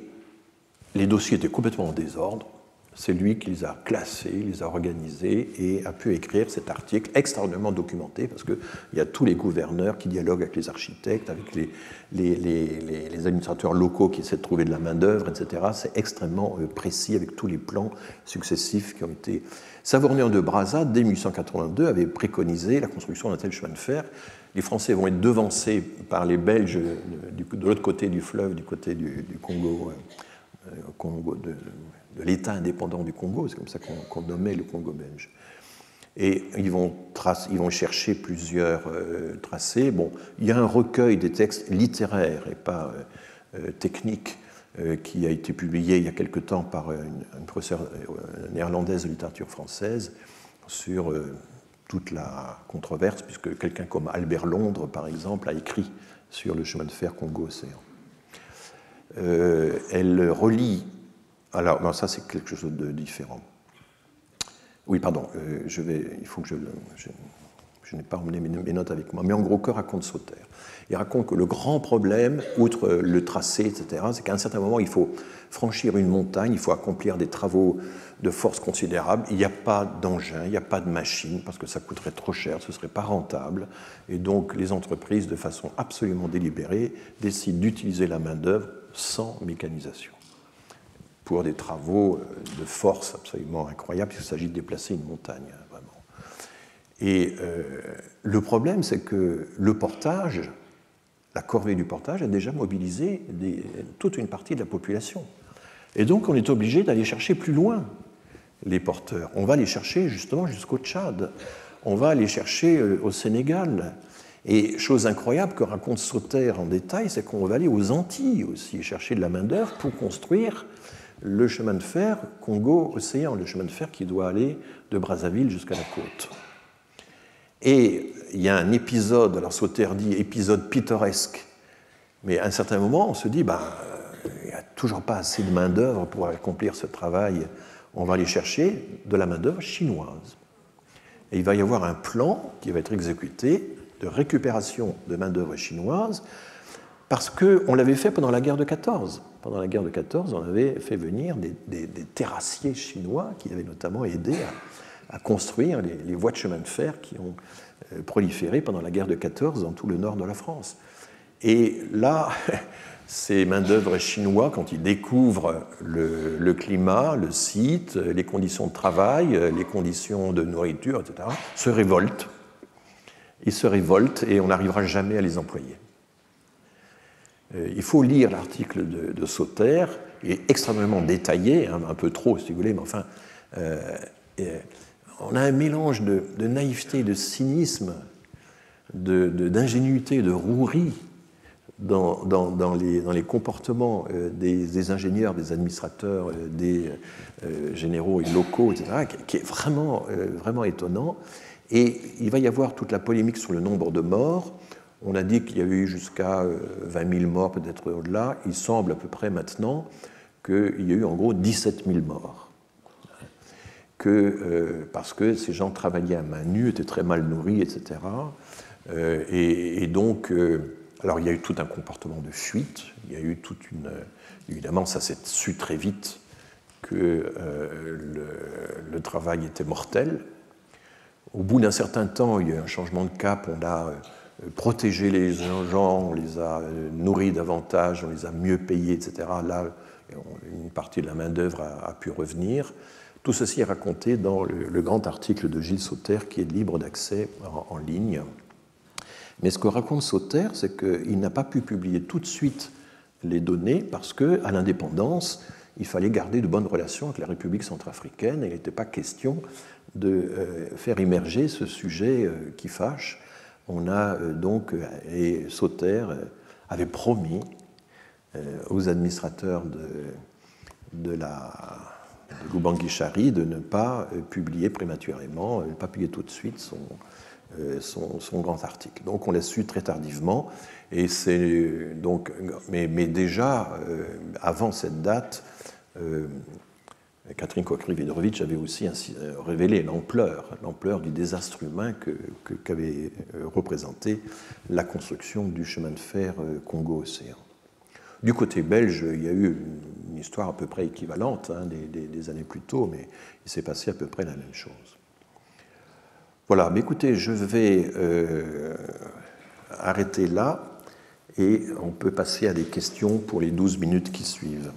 les dossiers étaient complètement en désordre. C'est lui qui les a classés, les a organisés et a pu écrire cet article extraordinairement documenté parce qu'il y a tous les gouverneurs qui dialoguent avec les architectes, avec les administrateurs locaux qui essaient de trouver de la main-d'œuvre, etc. C'est extrêmement précis avec tous les plans successifs qui ont été. Savorgnan de Brazza, dès 1882, avait préconisé la construction d'un tel chemin de fer. Les Français vont être devancés par les Belges de l'autre côté du fleuve, du côté du Congo. De l'État indépendant du Congo, c'est comme ça qu'on nommait le Congo belge. Et ils vont chercher plusieurs tracés. Bon, il y a un recueil des textes littéraires et pas techniques qui a été publié il y a quelque temps par une professeure néerlandaise de littérature française sur toute la controverse, puisque quelqu'un comme Albert Londres, par exemple, a écrit sur le chemin de fer Congo-Océan. Elle relie. Alors, non, ça c'est quelque chose de différent. Oui, pardon, il faut que je n'ai pas emmené mes notes avec moi, mais en gros, que raconte Sauter ? Il raconte que le grand problème, outre le tracé, etc., c'est qu'à un certain moment, il faut franchir une montagne, il faut accomplir des travaux de force considérables, il n'y a pas d'engin, il n'y a pas de machine, parce que ça coûterait trop cher, ce ne serait pas rentable, et donc les entreprises, de façon absolument délibérée, décident d'utiliser la main-d'œuvre sans mécanisation, pour des travaux de force absolument incroyables, puisqu'il s'agit de déplacer une montagne, vraiment. Et le problème, c'est que le portage, la corvée du portage, a déjà mobilisé toute une partie de la population. Et donc, on est obligé d'aller chercher plus loin les porteurs. On va les chercher justement jusqu'au Tchad. On va les chercher au Sénégal. Et chose incroyable que raconte Sauter en détail, c'est qu'on va aller aux Antilles aussi, chercher de la main-d'œuvre pour construire le chemin de fer Congo-Océan, le chemin de fer qui doit aller de Brazzaville jusqu'à la côte. Et il y a un épisode, alors Sauter dit épisode pittoresque, mais à un certain moment, on se dit, il n'y a toujours pas assez de main-d'œuvre pour accomplir ce travail, on va aller chercher de la main-d'œuvre chinoise. Et il va y avoir un plan qui va être exécuté de récupération de main-d'œuvre chinoise, parce qu'on l'avait fait pendant la guerre de 14. Pendant la guerre de 14, on avait fait venir des terrassiers chinois qui avaient notamment aidé à construire les voies de chemin de fer qui ont proliféré pendant la guerre de 14 dans tout le nord de la France. Et là, ces main-d'œuvre chinois, quand ils découvrent le climat, le site, les conditions de travail, les conditions de nourriture, etc., se révoltent. Ils se révoltent et on n'arrivera jamais à les employer. Il faut lire l'article de Sauter, il est extrêmement détaillé, un peu trop si vous voulez, mais enfin, on a un mélange de naïveté, de cynisme, d'ingénuité, de rouerie dans les comportements des ingénieurs, des administrateurs, des généraux et locaux, etc., qui est vraiment, vraiment étonnant. Et il va y avoir toute la polémique sur le nombre de morts. On a dit qu'il y avait eu jusqu'à 20 000 morts, peut-être au-delà. Il semble à peu près maintenant qu'il y a eu en gros 17 000 morts. Parce que ces gens travaillaient à main nue, étaient très mal nourris, etc. Et donc, alors il y a eu tout un comportement de fuite, il y a eu toute une... Évidemment, ça s'est su très vite que le travail était mortel. Au bout d'un certain temps, il y a eu un changement de cap, on a protégé les gens, on les a nourris davantage, on les a mieux payés, etc. Là, une partie de la main-d'œuvre a pu revenir. Tout ceci est raconté dans le grand article de Gilles Sauter qui est libre d'accès en ligne. Mais ce que raconte Sauter, c'est qu'il n'a pas pu publier tout de suite les données parce qu'à l'indépendance, il fallait garder de bonnes relations avec la République centrafricaine et il n'était pas question de faire immerger ce sujet qui fâche. On a donc, et Sauter avait promis aux administrateurs de Lubangui-Chari de ne pas publier prématurément, de ne pas publier tout de suite son grand article. Donc on l'a su très tardivement, et c'est donc, mais déjà avant cette date, Catherine Kokrivederovitch avait aussi révélé l'ampleur du désastre humain qu'avait représenté la construction du chemin de fer Congo-Océan. Du côté belge, il y a eu une histoire à peu près équivalente des années plus tôt, mais il s'est passé à peu près la même chose. Voilà, mais écoutez, je vais arrêter là et on peut passer à des questions pour les 12 minutes qui suivent.